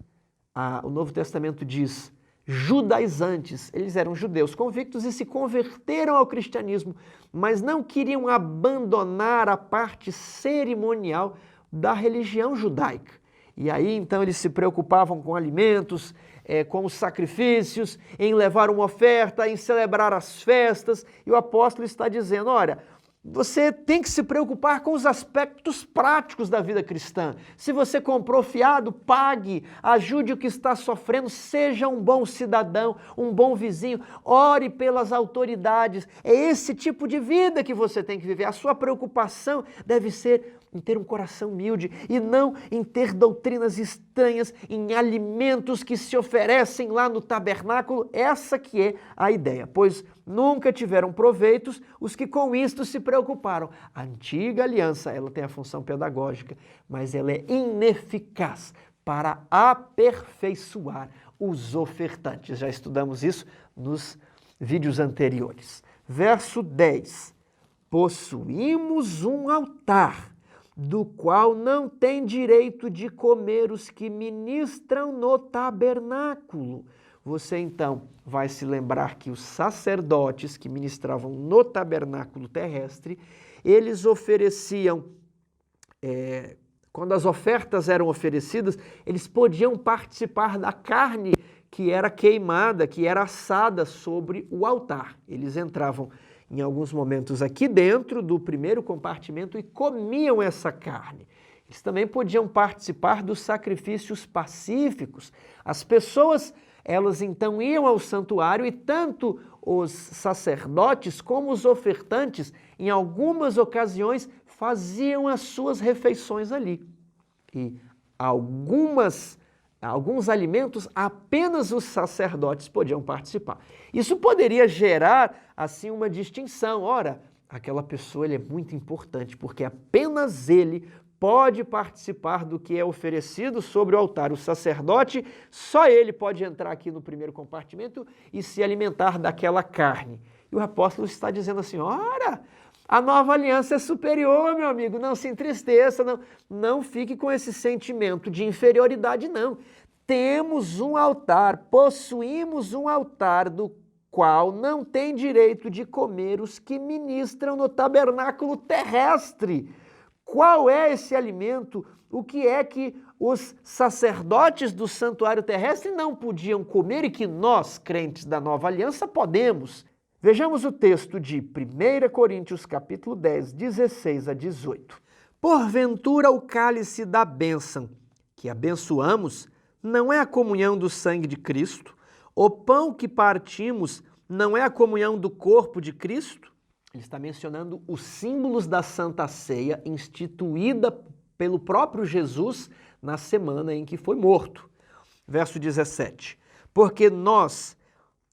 o Novo Testamento diz, judaizantes, eles eram judeus convictos e se converteram ao cristianismo, mas não queriam abandonar a parte cerimonial da religião judaica. E aí, então, eles se preocupavam com alimentos, com os sacrifícios, em levar uma oferta, em celebrar as festas, e o apóstolo está dizendo, olha, você tem que se preocupar com os aspectos práticos da vida cristã. Se você comprou fiado, pague, ajude o que está sofrendo, seja um bom cidadão, um bom vizinho, ore pelas autoridades. É esse tipo de vida que você tem que viver. A sua preocupação deve ser em ter um coração humilde e não em ter doutrinas estranhas, em alimentos que se oferecem lá no tabernáculo. Essa que é a ideia, pois nunca tiveram proveitos os que com isto se preocuparam. A antiga aliança, ela tem a função pedagógica, mas ela é ineficaz para aperfeiçoar os ofertantes. Já estudamos isso nos vídeos anteriores. Verso 10. Possuímos um altar, do qual não tem direito de comer os que ministram no tabernáculo. Você então vai se lembrar que os sacerdotes que ministravam no tabernáculo terrestre, eles ofereciam, quando as ofertas eram oferecidas, eles podiam participar da carne que era queimada, que era assada sobre o altar. Eles entravam em alguns momentos aqui dentro do primeiro compartimento e comiam essa carne. Eles também podiam participar dos sacrifícios pacíficos. As pessoas, elas então iam ao santuário e tanto os sacerdotes como os ofertantes, em algumas ocasiões, faziam as suas refeições ali. E alguns alimentos apenas os sacerdotes podiam participar. Isso poderia gerar, assim, uma distinção. Ora, aquela pessoa ele é muito importante, porque apenas ele pode participar do que é oferecido sobre o altar. O sacerdote, só ele pode entrar aqui no primeiro compartimento e se alimentar daquela carne. E o apóstolo está dizendo assim, ora, a nova aliança é superior, meu amigo, não se entristeça, não fique com esse sentimento de inferioridade, não. Temos um altar, possuímos um altar do qual não tem direito de comer os que ministram no tabernáculo terrestre. Qual é esse alimento? O que é que os sacerdotes do santuário terrestre não podiam comer e que nós, crentes da nova aliança, podemos? Vejamos o texto de 1 Coríntios capítulo 10, 16 a 18. Porventura o cálice da bênção que abençoamos não é a comunhão do sangue de Cristo? O pão que partimos não é a comunhão do corpo de Cristo? Ele está mencionando os símbolos da Santa Ceia instituída pelo próprio Jesus na semana em que foi morto. Verso 17. Porque nós,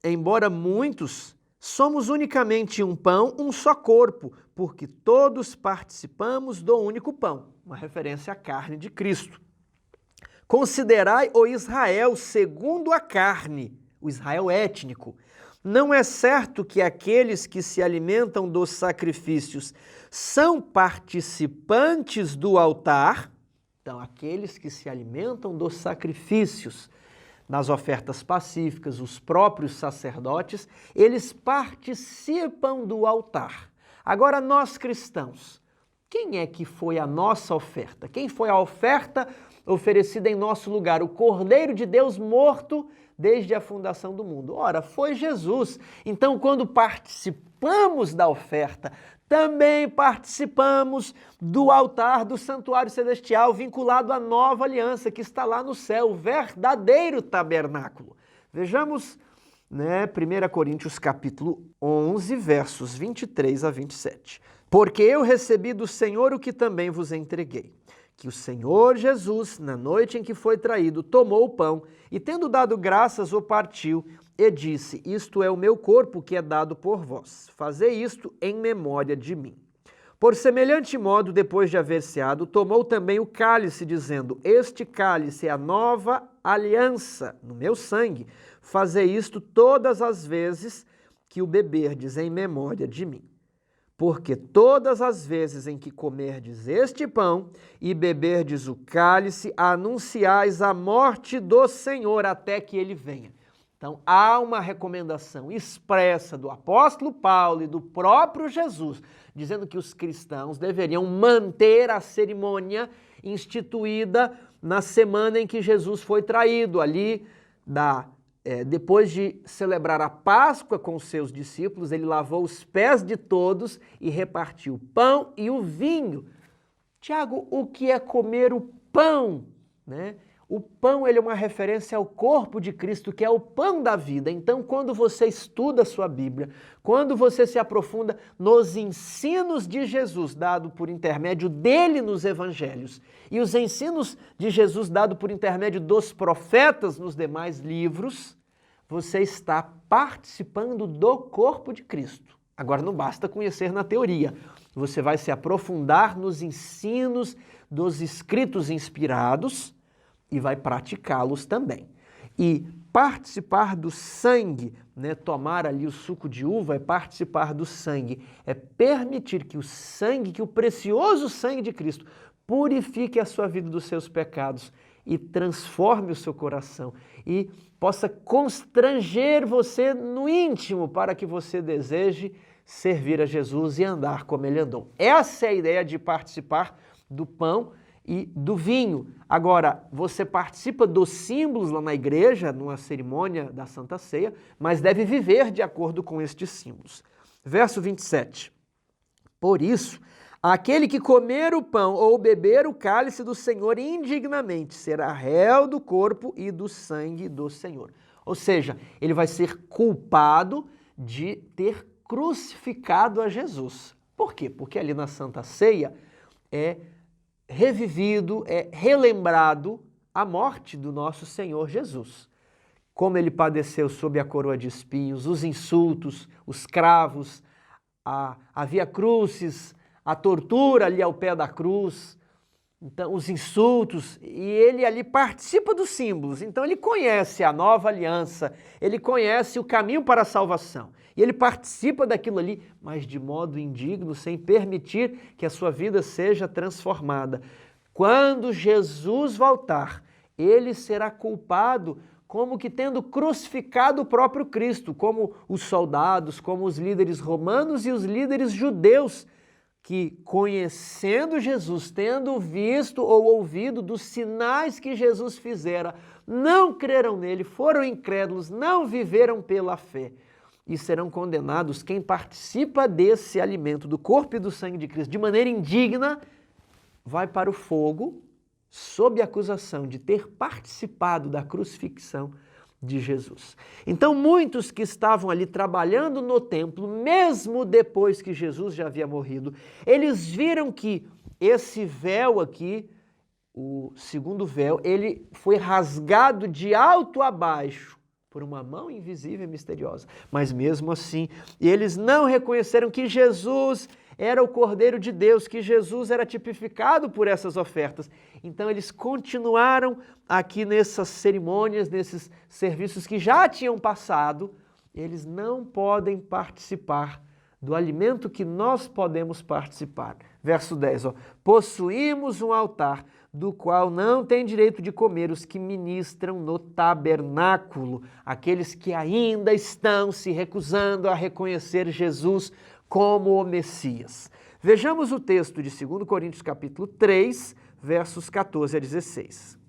embora muitos, Somos unicamente um pão, um só corpo, porque todos participamos do único pão. Uma referência à carne de Cristo. Considerai o Israel segundo a carne, o Israel étnico. Não é certo que aqueles que se alimentam dos sacrifícios são participantes do altar? Então, aqueles que se alimentam dos sacrifícios, nas ofertas pacíficas, os próprios sacerdotes, eles participam do altar. Agora, nós cristãos, quem é que foi a nossa oferta? Quem foi a oferta oferecida em nosso lugar? O Cordeiro de Deus morto desde a fundação do mundo. Ora, foi Jesus. Então, quando participamos da oferta, também participamos do altar do santuário celestial vinculado à nova aliança que está lá no céu, o verdadeiro tabernáculo. Vejamos, 1 Coríntios capítulo 11, versos 23 a 27. Porque eu recebi do Senhor o que também vos entreguei, que o Senhor Jesus, na noite em que foi traído, tomou o pão e, tendo dado graças, o partiu e disse: isto é o meu corpo que é dado por vós. Fazei isto em memória de mim. Por semelhante modo, depois de haver ceado, tomou também o cálice, dizendo: este cálice é a nova aliança no meu sangue. Fazei isto todas as vezes que o beberdes em memória de mim. Porque todas as vezes em que comerdes este pão e beberdes o cálice, anunciais a morte do Senhor até que ele venha. Então, há uma recomendação expressa do apóstolo Paulo e do próprio Jesus, dizendo que os cristãos deveriam manter a cerimônia instituída na semana em que Jesus foi traído, ali depois de celebrar a Páscoa com os seus discípulos, ele lavou os pés de todos e repartiu o pão e o vinho. Tiago, o que é comer o pão? O pão ele é uma referência ao corpo de Cristo, que é o pão da vida. Então, quando você estuda a sua Bíblia, quando você se aprofunda nos ensinos de Jesus, dado por intermédio dele nos evangelhos, e os ensinos de Jesus, dado por intermédio dos profetas nos demais livros, você está participando do corpo de Cristo. Agora, não basta conhecer na teoria. Você vai se aprofundar nos ensinos dos escritos inspirados e vai praticá-los também. E participar do sangue, tomar ali o suco de uva é participar do sangue, é permitir que o sangue, que o precioso sangue de Cristo purifique a sua vida dos seus pecados e transforme o seu coração e possa constranger você no íntimo para que você deseje servir a Jesus e andar como ele andou. Essa é a ideia de participar do pão e do vinho. Agora, você participa dos símbolos lá na igreja, numa cerimônia da Santa Ceia, mas deve viver de acordo com estes símbolos. Verso 27. Por isso, aquele que comer o pão ou beber o cálice do Senhor indignamente será réu do corpo e do sangue do Senhor. Ou seja, ele vai ser culpado de ter crucificado a Jesus. Por quê? Porque ali na Santa Ceia é revivido, é relembrado a morte do nosso Senhor Jesus. Como ele padeceu sob a coroa de espinhos, os insultos, os cravos, a via crucis, a tortura ali ao pé da cruz, então os insultos, e ele ali participa dos símbolos. Então ele conhece a nova aliança, ele conhece o caminho para a salvação. E ele participa daquilo ali, mas de modo indigno, sem permitir que a sua vida seja transformada. Quando Jesus voltar, ele será culpado como que tendo crucificado o próprio Cristo, como os soldados, como os líderes romanos e os líderes judeus, que conhecendo Jesus, tendo visto ou ouvido dos sinais que Jesus fizera, não creram nele, foram incrédulos, não viveram pela fé. E serão condenados quem participa desse alimento, do corpo e do sangue de Cristo, de maneira indigna, vai para o fogo, sob acusação de ter participado da crucifixão de Jesus. Então, muitos que estavam ali trabalhando no templo, mesmo depois que Jesus já havia morrido, eles viram que esse véu aqui, o segundo véu, ele foi rasgado de alto a baixo, por uma mão invisível e misteriosa. Mas mesmo assim, eles não reconheceram que Jesus era o Cordeiro de Deus, que Jesus era tipificado por essas ofertas. Então eles continuaram aqui nessas cerimônias, nesses serviços que já tinham passado, eles não podem participar do alimento que nós podemos participar. Verso 10, possuímos um altar do qual não tem direito de comer os que ministram no tabernáculo, aqueles que ainda estão se recusando a reconhecer Jesus como o Messias. Vejamos o texto de 2 Coríntios capítulo 3, versos 14 a 16.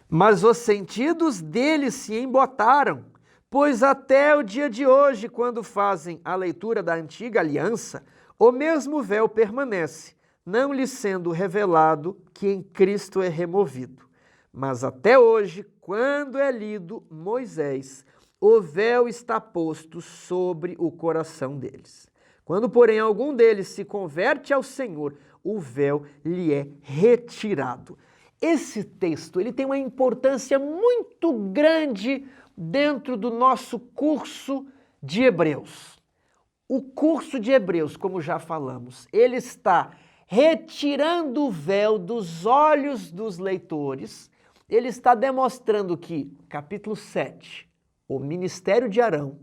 Mas os sentidos deles se embotaram, pois até o dia de hoje, quando fazem a leitura da antiga aliança, o mesmo véu permanece, não lhe sendo revelado que em Cristo é removido. Mas até hoje, quando é lido Moisés, o véu está posto sobre o coração deles. Quando, porém, algum deles se converte ao Senhor, o véu lhe é retirado. Esse texto ele tem uma importância muito grande dentro do nosso curso de Hebreus. O curso de Hebreus, como já falamos, ele está retirando o véu dos olhos dos leitores, ele está demonstrando que, capítulo 7, o ministério de Arão,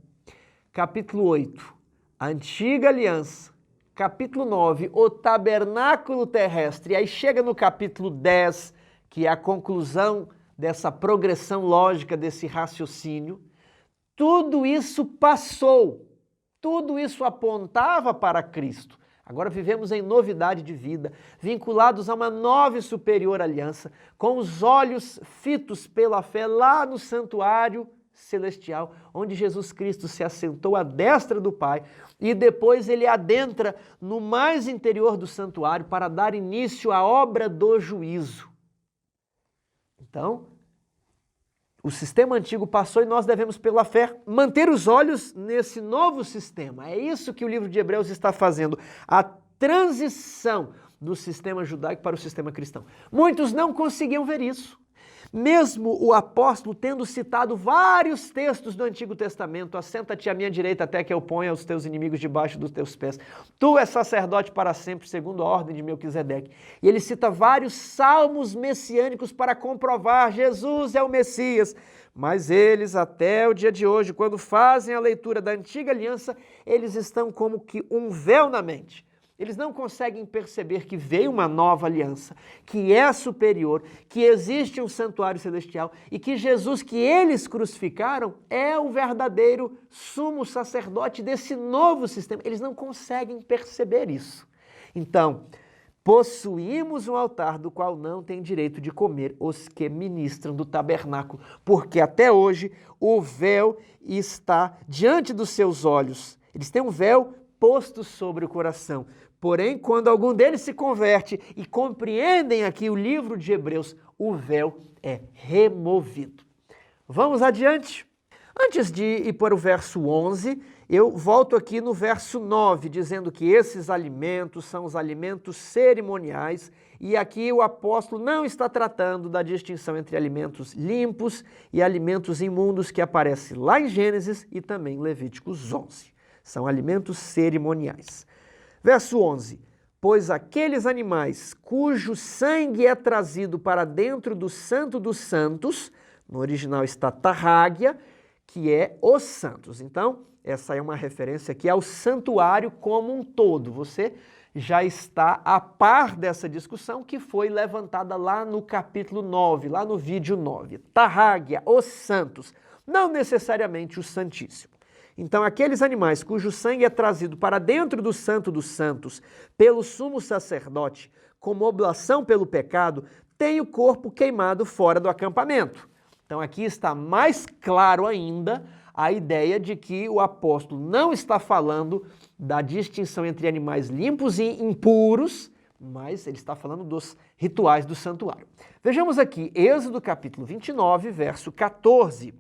capítulo 8, a antiga aliança, capítulo 9, o tabernáculo terrestre, e aí chega no capítulo 10, que é a conclusão dessa progressão lógica, desse raciocínio, tudo isso passou, tudo isso apontava para Cristo. Agora vivemos em novidade de vida, vinculados a uma nova e superior aliança, com os olhos fitos pela fé lá no santuário celestial, onde Jesus Cristo se assentou à destra do Pai e depois ele adentra no mais interior do santuário para dar início à obra do juízo. Então, o sistema antigo passou e nós devemos, pela fé, manter os olhos nesse novo sistema. É isso que o livro de Hebreus está fazendo, a transição do sistema judaico para o sistema cristão. Muitos não conseguiam ver isso. Mesmo o apóstolo tendo citado vários textos do Antigo Testamento, assenta-te à minha direita até que eu ponha os teus inimigos debaixo dos teus pés. Tu és sacerdote para sempre, segundo a ordem de Melquisedeque. E ele cita vários salmos messiânicos para comprovar Jesus é o Messias. Mas eles, até o dia de hoje, quando fazem a leitura da Antiga Aliança, eles estão como que um véu na mente. Eles não conseguem perceber que veio uma nova aliança, que é superior, que existe um santuário celestial e que Jesus, que eles crucificaram, é o verdadeiro sumo sacerdote desse novo sistema. Eles não conseguem perceber isso. Então, possuímos um altar do qual não tem direito de comer os que ministram do tabernáculo, porque até hoje o véu está diante dos seus olhos. Eles têm um véu posto sobre o coração. Porém, quando algum deles se converte e compreendem aqui o livro de Hebreus, o véu é removido. Vamos adiante? Antes de ir para o verso 11, eu volto aqui no verso 9, dizendo que esses alimentos são os alimentos cerimoniais, e aqui o apóstolo não está tratando da distinção entre alimentos limpos e alimentos imundos que aparece lá em Gênesis e também em Levíticos 11. São alimentos cerimoniais. Verso 11, pois aqueles animais cujo sangue é trazido para dentro do Santo dos Santos, no original está tarrágia, que é os santos. Então, essa é uma referência aqui ao santuário como um todo. Você já está a par dessa discussão que foi levantada lá no capítulo 9, lá no vídeo 9. Tarrágia, os santos, não necessariamente o Santíssimo. Então, aqueles animais cujo sangue é trazido para dentro do Santo dos Santos pelo sumo sacerdote, como oblação pelo pecado, têm o corpo queimado fora do acampamento. Então, aqui está mais claro ainda a ideia de que o apóstolo não está falando da distinção entre animais limpos e impuros, mas ele está falando dos rituais do santuário. Vejamos aqui, Êxodo capítulo 29, verso 14.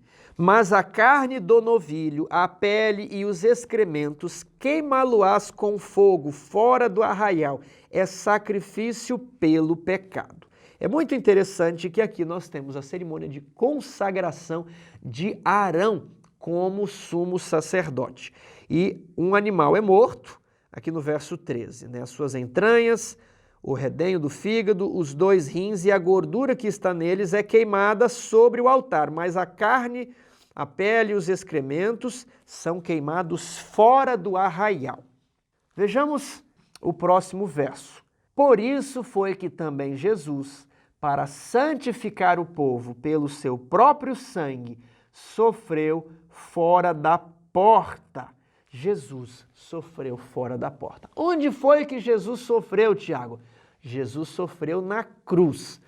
Mas a carne do novilho, a pele e os excrementos, queimá-lo-ás com fogo fora do arraial, é sacrifício pelo pecado. É muito interessante que aqui nós temos a cerimônia de consagração de Arão como sumo sacerdote. E um animal é morto, aqui no verso 13, né? As suas entranhas, o redenho do fígado, os 2 rins e a gordura que está neles é queimada sobre o altar, mas a carne, a pele e os excrementos são queimados fora do arraial. Vejamos o próximo verso. Por isso foi que também Jesus, para santificar o povo pelo seu próprio sangue, sofreu fora da porta. Jesus sofreu fora da porta. Onde foi que Jesus sofreu, Tiago? Jesus sofreu na cruz.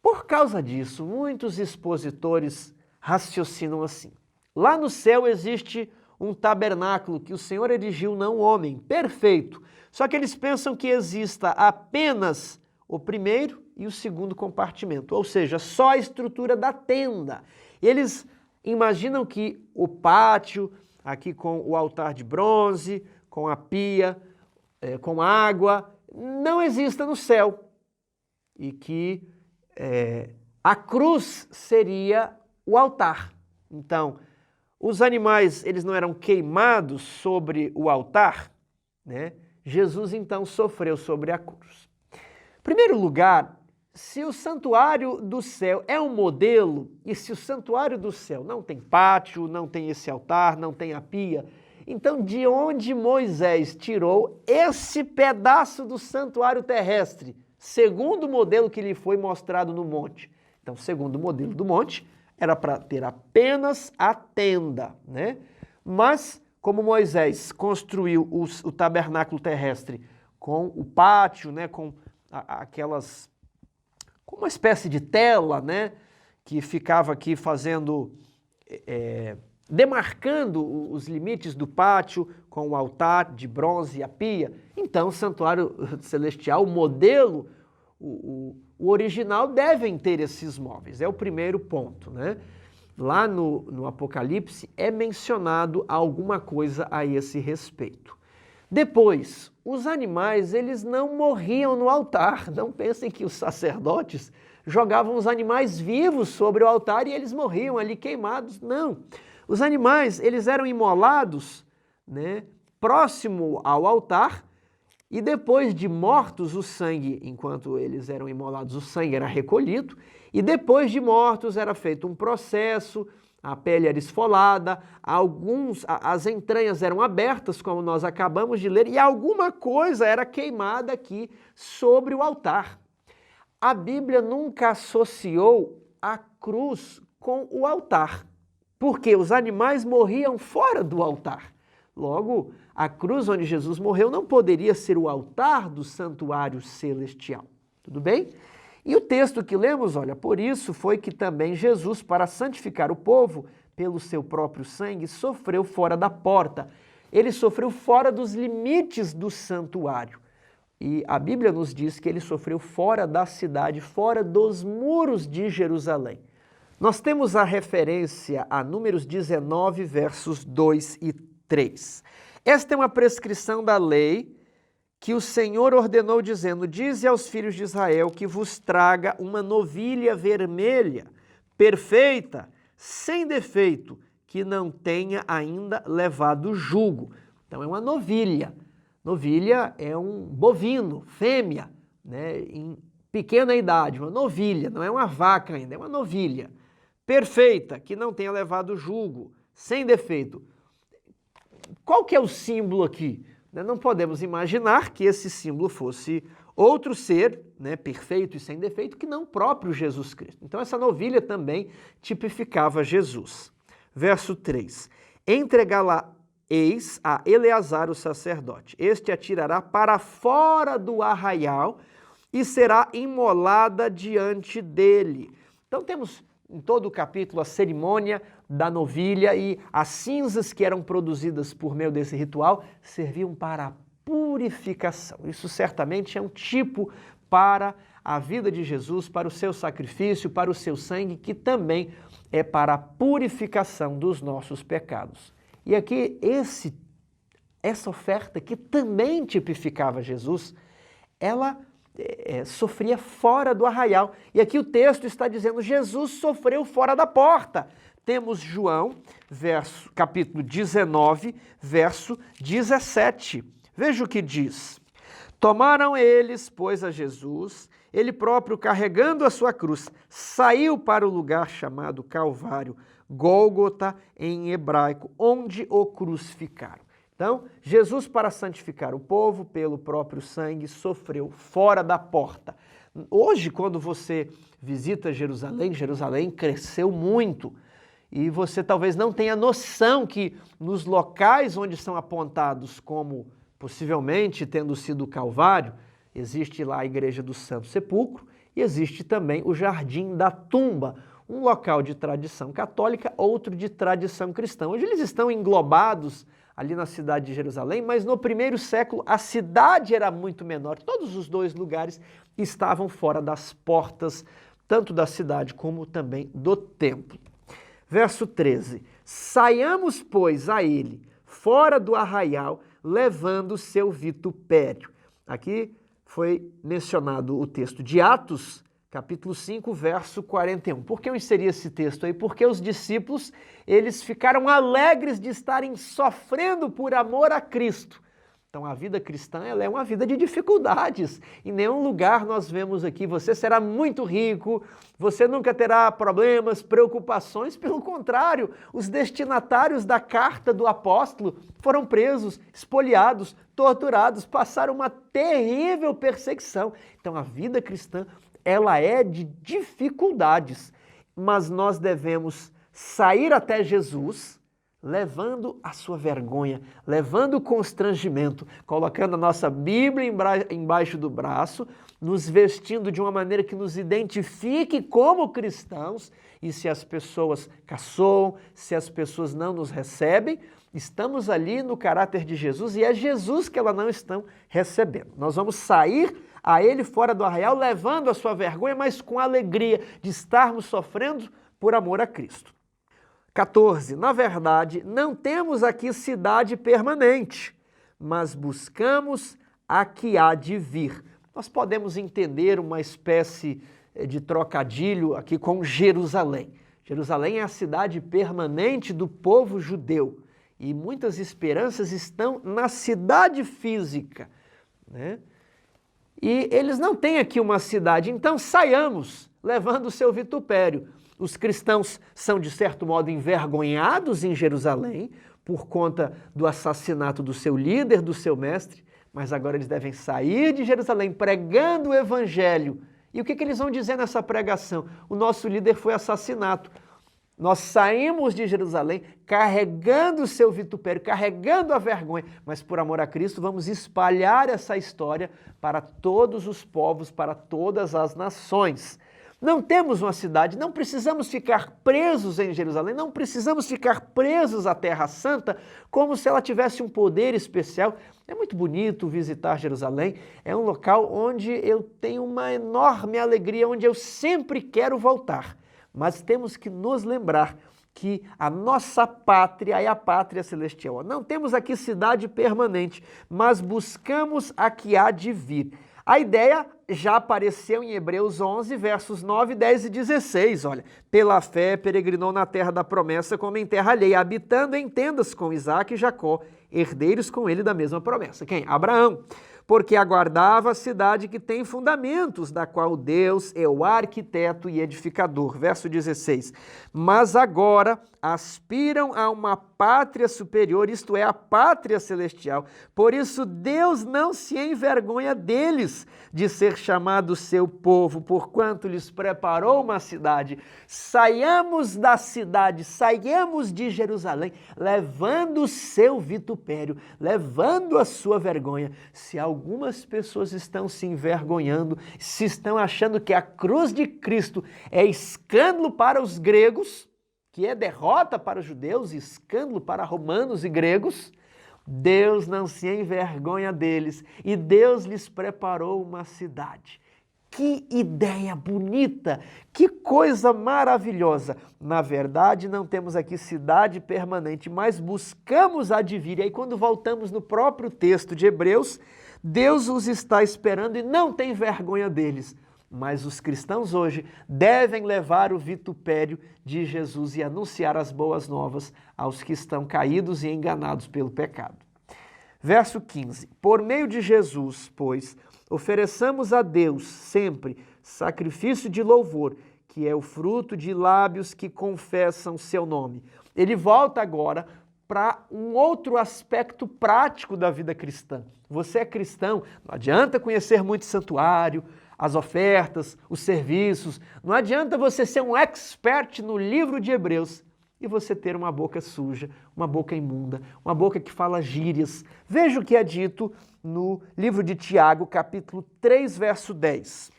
Por causa disso, muitos expositores raciocinam assim. Lá no céu existe um tabernáculo que o Senhor erigiu, não homem, perfeito. Só que eles pensam que exista apenas o primeiro e o segundo compartimento, ou seja, só a estrutura da tenda. Eles imaginam que o pátio, aqui com o altar de bronze, com a pia, com água, não exista no céu. E que a cruz seria o altar. Então, os animais, eles não eram queimados sobre o altar, né? Jesus, então, sofreu sobre a cruz. Em primeiro lugar, se o santuário do céu é um modelo, e se o santuário do céu não tem pátio, não tem esse altar, não tem a pia, então de onde Moisés tirou esse pedaço do santuário terrestre, segundo o modelo que lhe foi mostrado no monte? Então, segundo o modelo do monte, era para ter apenas a tenda, né? Mas, como Moisés construiu o tabernáculo terrestre com o pátio, né, com aquelas, com uma espécie de tela, né, que ficava aqui fazendo, demarcando os limites do pátio com o altar de bronze e a pia. Então, o santuário celestial, o modelo, o original, devem ter esses móveis. É o primeiro ponto, né? Lá no Apocalipse é mencionado alguma coisa a esse respeito. Depois, os animais, eles não morriam no altar. Não pensem que os sacerdotes jogavam os animais vivos sobre o altar e eles morriam ali queimados. Não. Os animais, eles eram imolados, né, próximo ao altar, e depois de mortos, o sangue, enquanto eles eram imolados, o sangue era recolhido, e depois de mortos era feito um processo, a pele era esfolada, as entranhas eram abertas, como nós acabamos de ler, e alguma coisa era queimada aqui sobre o altar. A Bíblia nunca associou a cruz com o altar, porque os animais morriam fora do altar. Logo, a cruz onde Jesus morreu não poderia ser o altar do santuário celestial. Tudo bem? E o texto que lemos, olha, por isso foi que também Jesus, para santificar o povo, pelo seu próprio sangue, sofreu fora da porta. Ele sofreu fora dos limites do santuário. E a Bíblia nos diz que ele sofreu fora da cidade, fora dos muros de Jerusalém. Nós temos a referência a Números 19, versos 2 e 3. Esta é uma prescrição da lei que o Senhor ordenou, dizendo: dize aos filhos de Israel que vos traga uma novilha vermelha, perfeita, sem defeito, que não tenha ainda levado jugo. Então é uma novilha. Novilha é um bovino, fêmea, né, em pequena idade, uma novilha, não é uma vaca ainda, é uma novilha. Perfeita, que não tenha levado jugo, sem defeito. Qual que é o símbolo aqui? Não podemos imaginar que esse símbolo fosse outro ser, né, perfeito e sem defeito, que não o próprio Jesus Cristo. Então essa novilha também tipificava Jesus. Verso 3. Entregá-la-eis a Eleazar o sacerdote. Este a tirará para fora do arraial e será imolada diante dele. Então temos em todo o capítulo a cerimônia da novilha, e as cinzas que eram produzidas por meio desse ritual serviam para a purificação. Isso certamente é um tipo para a vida de Jesus, para o seu sacrifício, para o seu sangue, que também é para a purificação dos nossos pecados. E aqui essa oferta, que também tipificava Jesus, ela sofria fora do arraial. E aqui o texto está dizendo: Jesus sofreu fora da porta, temos João, capítulo 19, verso 17. Veja o que diz. Tomaram eles, pois, a Jesus, ele próprio carregando a sua cruz, saiu para o lugar chamado Calvário, Gólgota em hebraico, onde o crucificaram. Então, Jesus, para santificar o povo pelo próprio sangue, sofreu fora da porta. Hoje, quando você visita Jerusalém, Jerusalém cresceu muito. E você talvez não tenha noção que nos locais onde são apontados como possivelmente tendo sido o Calvário, existe lá a Igreja do Santo Sepulcro e existe também o Jardim da Tumba, um local de tradição católica, outro de tradição cristã. Hoje eles estão englobados ali na cidade de Jerusalém, mas no primeiro século a cidade era muito menor. Todos os dois lugares estavam fora das portas, tanto da cidade como também do templo. Verso 13. Saiamos, pois, a ele, fora do arraial, levando seu vitupério. Aqui foi mencionado o texto de Atos, capítulo 5, verso 41. Por que eu inseri esse texto aí? Porque os discípulos, eles ficaram alegres de estarem sofrendo por amor a Cristo. Então a vida cristã, ela é uma vida de dificuldades. Em nenhum lugar nós vemos aqui, você será muito rico, você nunca terá problemas, preocupações. Pelo contrário, os destinatários da carta do apóstolo foram presos, espoliados, torturados, passaram uma terrível perseguição. Então a vida cristã, ela é de dificuldades, mas nós devemos sair até Jesus, levando a sua vergonha, levando o constrangimento, colocando a nossa Bíblia embaixo do braço, nos vestindo de uma maneira que nos identifique como cristãos, e se as pessoas caçoam, se as pessoas não nos recebem, estamos ali no caráter de Jesus e é Jesus que elas não estão recebendo. Nós vamos sair a ele fora do arraial, levando a sua vergonha, mas com alegria de estarmos sofrendo por amor a Cristo. 14. Na verdade, não temos aqui cidade permanente, mas buscamos a que há de vir. Nós podemos entender uma espécie de trocadilho aqui com Jerusalém. Jerusalém é a cidade permanente do povo judeu e muitas esperanças estão na cidade física, né? E eles não têm aqui uma cidade, então saiamos levando o seu vitupério. Os cristãos são, de certo modo, envergonhados em Jerusalém por conta do assassinato do seu líder, do seu mestre, mas agora eles devem sair de Jerusalém pregando o evangelho. E o que eles vão dizer nessa pregação? O nosso líder foi assassinado. Nós saímos de Jerusalém carregando o seu vitupério, carregando a vergonha, mas por amor a Cristo vamos espalhar essa história para todos os povos, para todas as nações. Não temos uma cidade, não precisamos ficar presos em Jerusalém, não precisamos ficar presos à Terra Santa como se ela tivesse um poder especial. É muito bonito visitar Jerusalém, é um local onde eu tenho uma enorme alegria, onde eu sempre quero voltar. Mas temos que nos lembrar que a nossa pátria é a pátria celestial. Não temos aqui cidade permanente, mas buscamos a que há de vir. A ideia já apareceu em Hebreus 11, versos 9, 10 e 16. Olha, pela fé peregrinou na terra da promessa como em terra alheia, habitando em tendas com Isaque e Jacó, herdeiros com ele da mesma promessa. Quem? Abraão. Porque aguardava a cidade que tem fundamentos, da qual Deus é o arquiteto e edificador. Verso 16. Mas agora aspiram a uma pátria superior, isto é, a pátria celestial. Por isso Deus não se envergonha deles de ser chamado seu povo, porquanto lhes preparou uma cidade. Saiamos da cidade, saiamos de Jerusalém, levando o seu vitupério, levando a sua vergonha. Se algumas pessoas estão se envergonhando, se estão achando que a cruz de Cristo é escândalo para os gregos, que é derrota para os judeus, escândalo para romanos e gregos, Deus não se envergonha deles e Deus lhes preparou uma cidade. Que ideia bonita, que coisa maravilhosa. Na verdade, não temos aqui cidade permanente, mas buscamos a de vir. E aí, quando voltamos no próprio texto de Hebreus, Deus os está esperando e não tem vergonha deles. Mas os cristãos hoje devem levar o vitupério de Jesus e anunciar as boas novas aos que estão caídos e enganados pelo pecado. Verso 15. Por meio de Jesus, pois, ofereçamos a Deus sempre sacrifício de louvor, que é o fruto de lábios que confessam seu nome. Ele volta agora para um outro aspecto prático da vida cristã. Você é cristão, não adianta conhecer muito santuário, as ofertas, os serviços, não adianta você ser um expert no livro de Hebreus e você ter uma boca suja, uma boca imunda, uma boca que fala gírias. Veja o que é dito no livro de Tiago, capítulo 3, verso 10.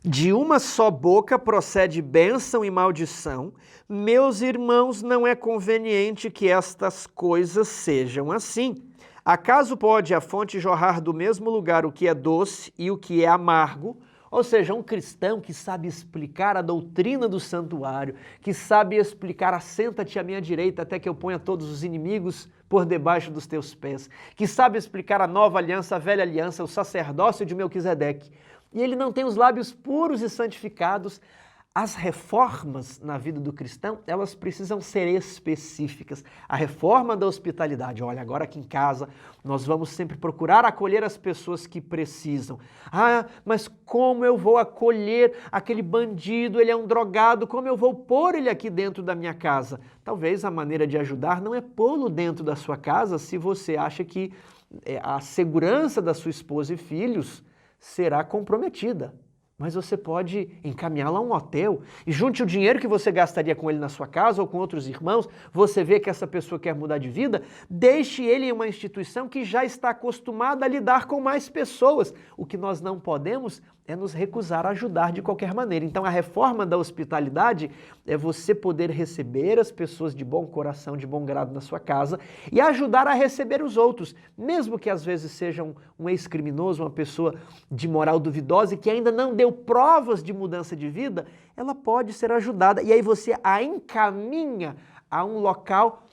De uma só boca procede bênção e maldição. Meus irmãos, não é conveniente que estas coisas sejam assim. Acaso pode a fonte jorrar do mesmo lugar o que é doce e o que é amargo? Ou seja, um cristão que sabe explicar a doutrina do santuário, que sabe explicar assenta-te à minha direita até que eu ponha todos os inimigos por debaixo dos teus pés, que sabe explicar a nova aliança, a velha aliança, o sacerdócio de Melquisedeque, e ele não tem os lábios puros e santificados. As reformas na vida do cristão, elas precisam ser específicas. A reforma da hospitalidade, olha, agora aqui em casa nós vamos sempre procurar acolher as pessoas que precisam. Ah, mas como eu vou acolher aquele bandido, ele é um drogado, como eu vou pôr ele aqui dentro da minha casa? Talvez a maneira de ajudar não é pô-lo dentro da sua casa se você acha que a segurança da sua esposa e filhos será comprometida. Mas você pode encaminhá-lo a um hotel e junte o dinheiro que você gastaria com ele na sua casa ou com outros irmãos, você vê que essa pessoa quer mudar de vida, deixe ele em uma instituição que já está acostumada a lidar com mais pessoas. O que nós não podemos é nos recusar a ajudar de qualquer maneira. Então a reforma da hospitalidade é você poder receber as pessoas de bom coração, de bom grado na sua casa e ajudar a receber os outros, mesmo que às vezes seja um ex-criminoso, uma pessoa de moral duvidosa e que ainda não deu provas de mudança de vida, ela pode ser ajudada. E aí você a encaminha a um local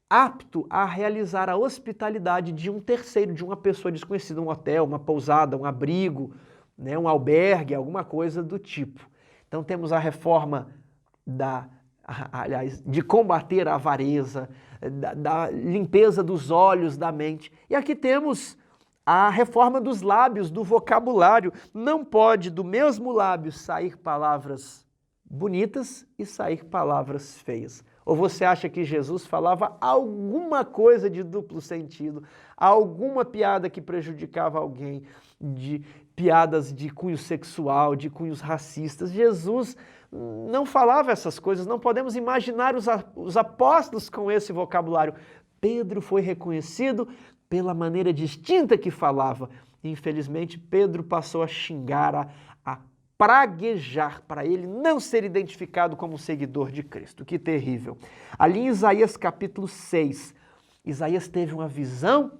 apto a realizar a hospitalidade de um terceiro, de uma pessoa desconhecida, um hotel, uma pousada, um abrigo, né, um albergue, alguma coisa do tipo. Então temos a reforma de combater a avareza, da limpeza dos olhos, da mente. E aqui temos a reforma dos lábios, do vocabulário. Não pode do mesmo lábio sair palavras bonitas e sair palavras feias. Ou você acha que Jesus falava alguma coisa de duplo sentido, alguma piada que prejudicava alguém, de piadas de cunho sexual, de cunhos racistas? Jesus não falava essas coisas, não podemos imaginar os apóstolos com esse vocabulário. Pedro foi reconhecido pela maneira distinta que falava. Infelizmente, Pedro passou a xingar, a praguejar, para ele não ser identificado como seguidor de Cristo. Que terrível. Ali em Isaías capítulo 6, Isaías teve uma visão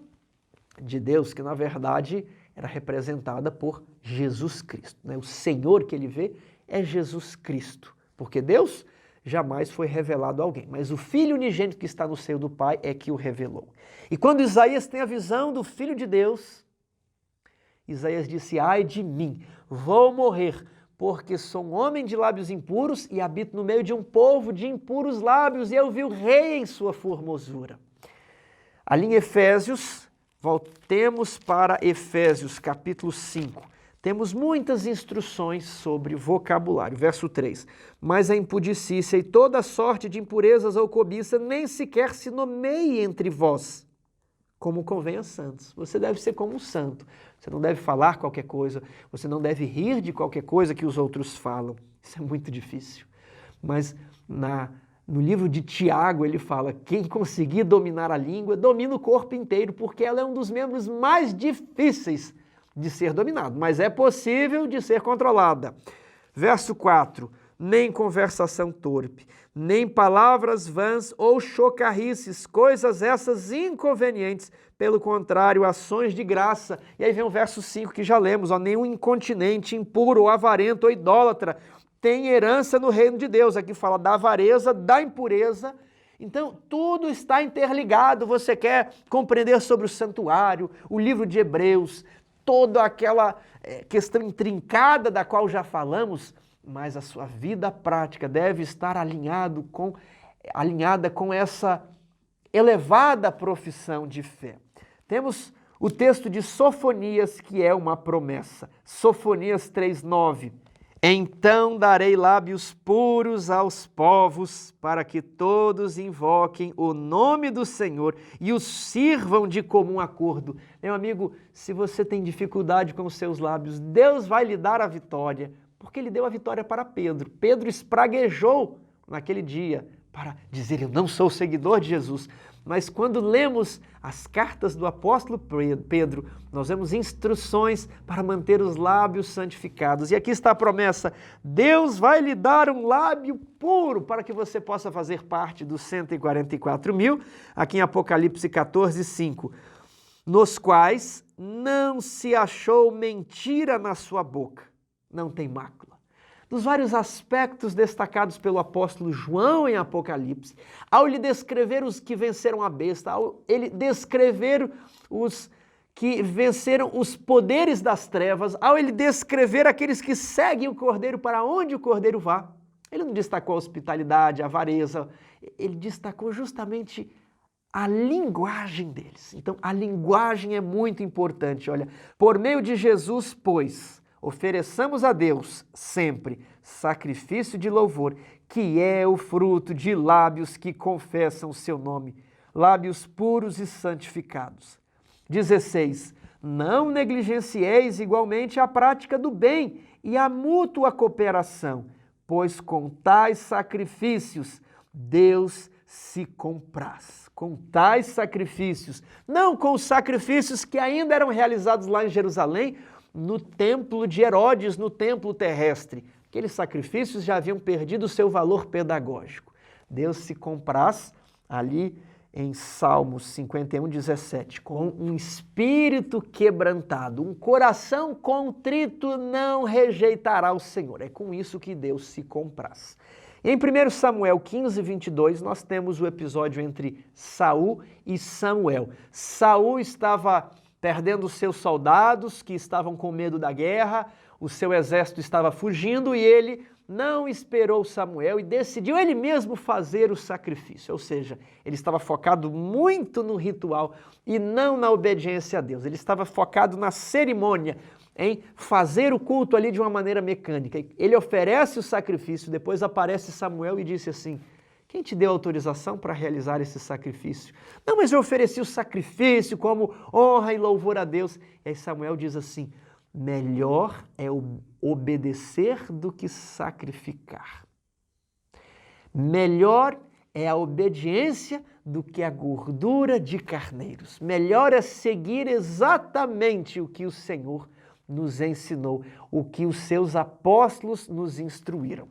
de Deus que, na verdade, era representada por Jesus Cristo, né? O Senhor que ele vê é Jesus Cristo, porque Deus jamais foi revelado a alguém, mas o Filho unigênito que está no seio do Pai é que o revelou. E quando Isaías tem a visão do Filho de Deus, Isaías disse: ai de mim, vou morrer, porque sou um homem de lábios impuros e habito no meio de um povo de impuros lábios, e eu vi o Rei em sua formosura. Ali em Efésios, voltemos para Efésios capítulo 5. Temos muitas instruções sobre vocabulário. Verso 3. Mas a impudicícia e toda sorte de impurezas ou cobiça nem sequer se nomeie entre vós, como convém a santos. Você deve ser como um santo. Você não deve falar qualquer coisa, você não deve rir de qualquer coisa que os outros falam. Isso é muito difícil. Mas no livro de Tiago ele fala: quem conseguir dominar a língua, domina o corpo inteiro, porque ela é um dos membros mais difíceis de ser dominado, mas é possível de ser controlada. Verso 4. Nem conversação torpe, nem palavras vãs ou chocarrices, coisas essas inconvenientes, pelo contrário, ações de graça. E aí vem o verso 5 que já lemos: nenhum incontinente, impuro, ou avarento ou idólatra tem herança no reino de Deus. Aqui fala da avareza, da impureza. Então, tudo está interligado. Você quer compreender sobre o santuário, o livro de Hebreus, toda aquela questão intrincada da qual já falamos, mas a sua vida prática deve estar alinhada com essa elevada profissão de fé. Temos o texto de Sofonias, que é uma promessa. Sofonias 3:9. Então darei lábios puros aos povos, para que todos invoquem o nome do Senhor e os sirvam de comum acordo. Meu amigo, se você tem dificuldade com os seus lábios, Deus vai lhe dar a vitória, porque Ele deu a vitória para Pedro. Pedro espraguejou naquele dia para dizer: eu não sou seguidor de Jesus. Mas quando lemos as cartas do apóstolo Pedro, nós vemos instruções para manter os lábios santificados. E aqui está a promessa: Deus vai lhe dar um lábio puro para que você possa fazer parte dos 144.000, aqui em Apocalipse 14:5, nos quais não se achou mentira na sua boca, não tem mácula. Dos vários aspectos destacados pelo apóstolo João em Apocalipse, ao lhe descrever os que venceram a besta, ao ele descrever os que venceram os poderes das trevas, ao ele descrever aqueles que seguem o Cordeiro para onde o Cordeiro vá, ele não destacou a hospitalidade, a avareza, ele destacou justamente a linguagem deles. Então, a linguagem é muito importante. Olha, por meio de Jesus, pois, ofereçamos a Deus sempre sacrifício de louvor, que é o fruto de lábios que confessam o seu nome, lábios puros e santificados. 16. Não negligencieis igualmente a prática do bem e a mútua cooperação, pois com tais sacrifícios Deus se compraz. Com tais sacrifícios, não com os sacrifícios que ainda eram realizados lá em Jerusalém, no templo de Herodes, no templo terrestre. Aqueles sacrifícios já haviam perdido o seu valor pedagógico. Deus se compraz ali em Salmos 51:17, com um espírito quebrantado, um coração contrito não rejeitará o Senhor. É com isso que Deus se compraz. Em 1 Samuel 15:22, nós temos o episódio entre Saul e Samuel. Saul estava perdendo os seus soldados que estavam com medo da guerra, o seu exército estava fugindo e ele não esperou Samuel e decidiu ele mesmo fazer o sacrifício. Ou seja, ele estava focado muito no ritual e não na obediência a Deus. Ele estava focado na cerimônia, em fazer o culto ali de uma maneira mecânica. Ele oferece o sacrifício, depois aparece Samuel e disse assim: quem te deu autorização para realizar esse sacrifício? Não, mas eu ofereci o sacrifício como honra e louvor a Deus. E aí Samuel diz assim: melhor é obedecer do que sacrificar. Melhor é a obediência do que a gordura de carneiros. Melhor é seguir exatamente o que o Senhor nos ensinou, o que os seus apóstolos nos instruíram.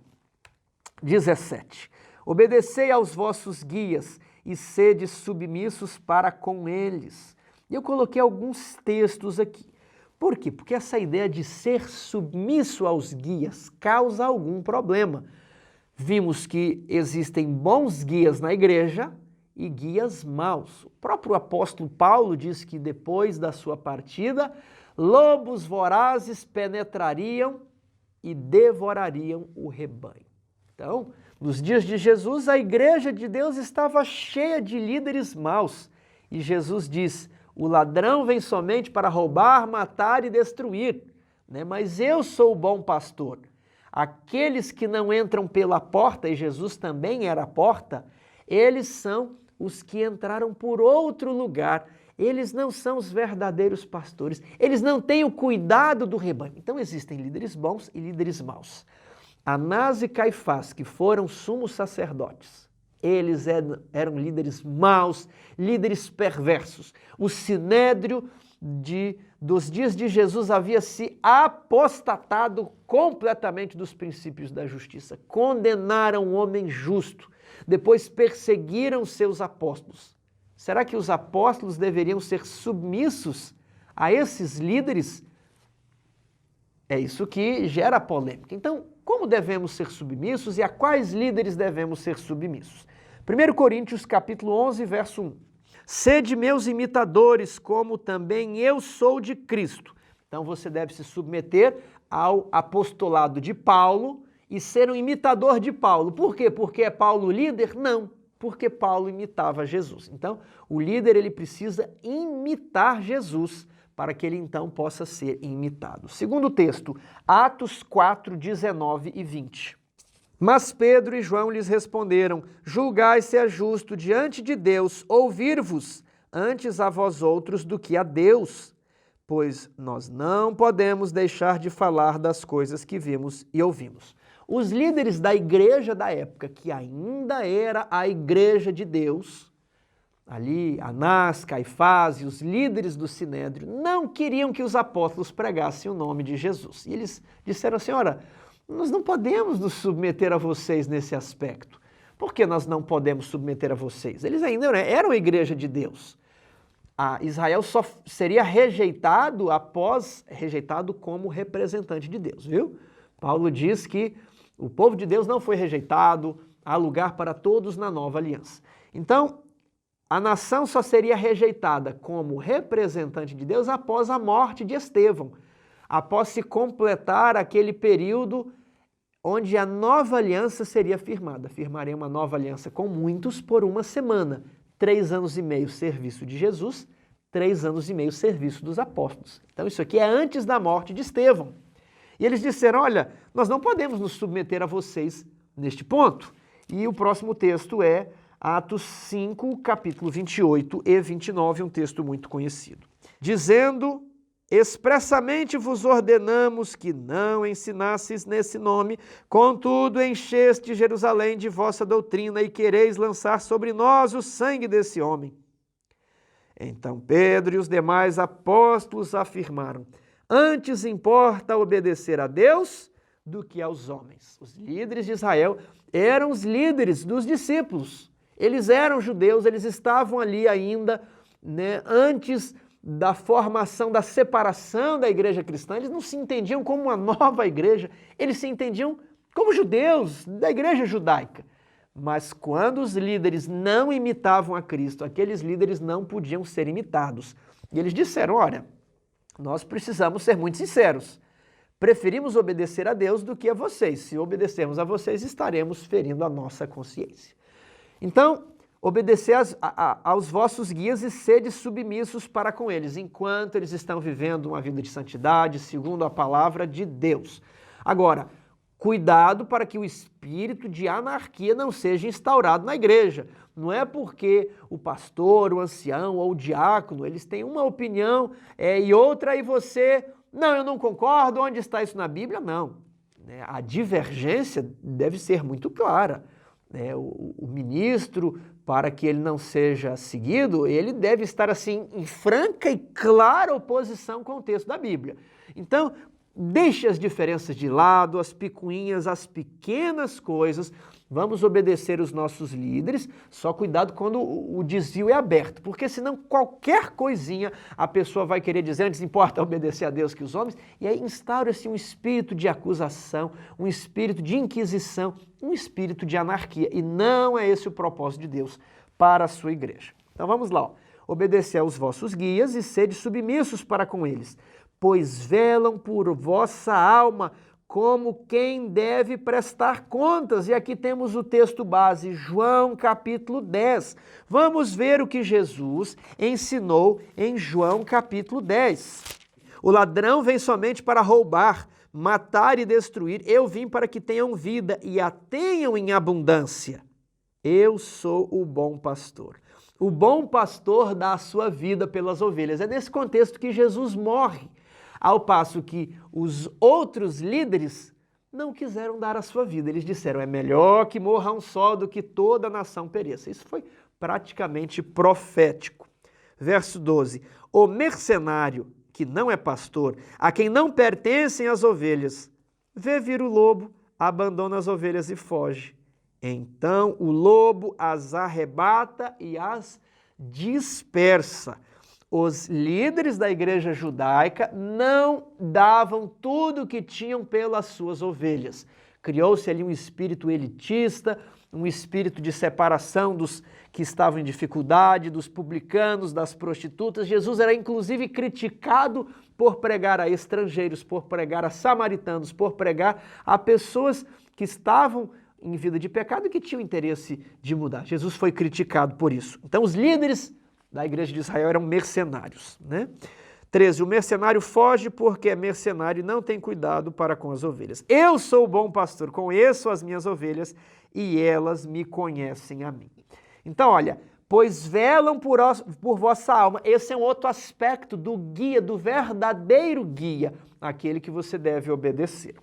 17. Obedecei aos vossos guias e sede submissos para com eles. E eu coloquei alguns textos aqui. Por quê? Porque essa ideia de ser submisso aos guias causa algum problema. Vimos que existem bons guias na igreja e guias maus. O próprio apóstolo Paulo diz que depois da sua partida, lobos vorazes penetrariam e devorariam o rebanho. Então, nos dias de Jesus, a igreja de Deus estava cheia de líderes maus. E Jesus diz: o ladrão vem somente para roubar, matar e destruir, né? Mas eu sou o bom pastor. Aqueles que não entram pela porta, e Jesus também era a porta, eles são os que entraram por outro lugar. Eles não são os verdadeiros pastores. Eles não têm o cuidado do rebanho. Então existem líderes bons e líderes maus. Anás e Caifás, que foram sumos sacerdotes, eles eram líderes maus, líderes perversos. O sinédrio dos dias de Jesus havia se apostatado completamente dos princípios da justiça. Condenaram o homem justo. Depois perseguiram seus apóstolos. Será que os apóstolos deveriam ser submissos a esses líderes? É isso que gera polêmica. Então, como devemos ser submissos e a quais líderes devemos ser submissos? 1 Coríntios capítulo 11, verso 1. Sede meus imitadores, como também eu sou de Cristo. Então você deve se submeter ao apostolado de Paulo e ser um imitador de Paulo. Por quê? Porque é Paulo líder? Não, porque Paulo imitava Jesus. Então, o líder ele precisa imitar Jesus para que ele então possa ser imitado. Segundo texto, Atos 4, 19 e 20. Mas Pedro e João lhes responderam: julgai se é justo diante de Deus ouvir-vos antes a vós outros do que a Deus, pois nós não podemos deixar de falar das coisas que vimos e ouvimos. Os líderes da igreja da época, que ainda era a igreja de Deus, ali Anás, Caifás e os líderes do Sinédrio, não queriam que os apóstolos pregassem o nome de Jesus. E eles disseram assim: ora, nós não podemos nos submeter a vocês nesse aspecto. Por que nós não podemos submeter a vocês? Eles ainda eram a igreja de Deus. Israel só seria rejeitado como representante de Deus, viu? Paulo diz que o povo de Deus não foi rejeitado, há lugar para todos na nova aliança. Então, a nação só seria rejeitada como representante de Deus após a morte de Estevão, após se completar aquele período onde a nova aliança seria firmada. Firmarei uma nova aliança com muitos por uma semana. 3 anos e meio serviço de Jesus, 3 anos e meio serviço dos apóstolos. Então isso aqui é antes da morte de Estevão. E eles disseram: olha, nós não podemos nos submeter a vocês neste ponto. E o próximo texto é Atos 5, capítulo 28 e 29, um texto muito conhecido. Dizendo: expressamente vos ordenamos que não ensinasseis nesse nome, contudo encheste Jerusalém de vossa doutrina e quereis lançar sobre nós o sangue desse homem. Então Pedro e os demais apóstolos afirmaram: antes importa obedecer a Deus do que aos homens. Os líderes de Israel eram os líderes dos discípulos. Eles eram judeus, eles estavam ali ainda, antes da formação, da separação da igreja cristã. Eles não se entendiam como uma nova igreja, eles se entendiam como judeus da igreja judaica. Mas quando os líderes não imitavam a Cristo, aqueles líderes não podiam ser imitados. E eles disseram: olha, nós precisamos ser muito sinceros. Preferimos obedecer a Deus do que a vocês. Se obedecermos a vocês, estaremos ferindo a nossa consciência. Então, obedecer aos vossos guias e sede submissos para com eles, enquanto eles estão vivendo uma vida de santidade, segundo a palavra de Deus. Agora, cuidado para que o espírito de anarquia não seja instaurado na igreja. Não é porque o pastor, o ancião ou o diácono, eles têm uma opinião e outra, e você, não, eu não concordo, onde está isso na Bíblia? Não. A divergência deve ser muito clara. O ministro, para que ele não seja seguido, ele deve estar assim em franca e clara oposição com o texto da Bíblia. Então, deixe as diferenças de lado, as picuinhas, as pequenas coisas. Vamos obedecer os nossos líderes, só cuidado quando o desvio é aberto, porque senão qualquer coisinha a pessoa vai querer dizer: antes importa obedecer a Deus que os homens, e aí instaura-se um espírito de acusação, um espírito de inquisição, um espírito de anarquia, e não é esse o propósito de Deus para a sua igreja. Então vamos lá, obedecer aos vossos guias e sede submissos para com eles, pois velam por vossa alma, como quem deve prestar contas. E aqui temos o texto base, João capítulo 10. Vamos ver o que Jesus ensinou em João capítulo 10. O ladrão vem somente para roubar, matar e destruir. Eu vim para que tenham vida e a tenham em abundância. Eu sou o bom pastor. O bom pastor dá a sua vida pelas ovelhas. É nesse contexto que Jesus morre. Ao passo que os outros líderes não quiseram dar a sua vida. Eles disseram: é melhor que morra um só do que toda a nação pereça. Isso foi praticamente profético. Verso 12. O mercenário, que não é pastor, a quem não pertencem as ovelhas, vê vir o lobo, abandona as ovelhas e foge. Então o lobo as arrebata e as dispersa. Os líderes da igreja judaica não davam tudo o que tinham pelas suas ovelhas. Criou-se ali um espírito elitista, um espírito de separação dos que estavam em dificuldade, dos publicanos, das prostitutas. Jesus era inclusive criticado por pregar a estrangeiros, por pregar a samaritanos, por pregar a pessoas que estavam em vida de pecado e que tinham interesse de mudar. Jesus foi criticado por isso. Então os líderes da igreja de Israel eram mercenários, né? 13. O mercenário foge porque é mercenário e não tem cuidado para com as ovelhas. Eu sou o bom pastor, conheço as minhas ovelhas e elas me conhecem a mim. Então, olha, pois velam por vossa alma. Esse é um outro aspecto do guia, do verdadeiro guia, aquele que você deve obedecer.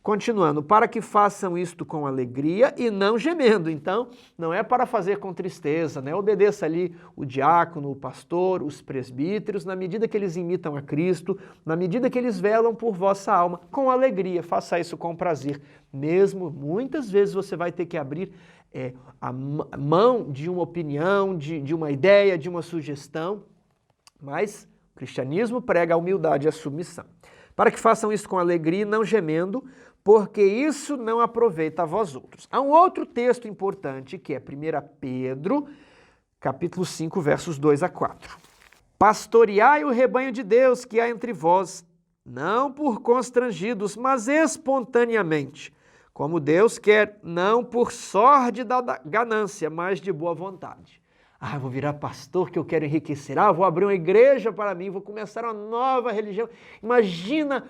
Continuando, para que façam isto com alegria e não gemendo. Então, não é para fazer com tristeza, né? Obedeça ali o diácono, o pastor, os presbíteros, na medida que eles imitam a Cristo, na medida que eles velam por vossa alma, com alegria. Faça isso com prazer. Mesmo, muitas vezes você vai ter que abrir a mão de uma opinião, de uma ideia, de uma sugestão, mas o cristianismo prega a humildade e a submissão. Para que façam isso com alegria e não gemendo, porque isso não aproveita a vós outros. Há um outro texto importante que é 1 Pedro, capítulo 5, versos 2 a 4. Pastoreai o rebanho de Deus que há entre vós, não por constrangidos, mas espontaneamente, como Deus quer, não por sorte da ganância, mas de boa vontade. Eu vou virar pastor que eu quero enriquecer. Vou abrir uma igreja para mim, vou começar uma nova religião. Imagina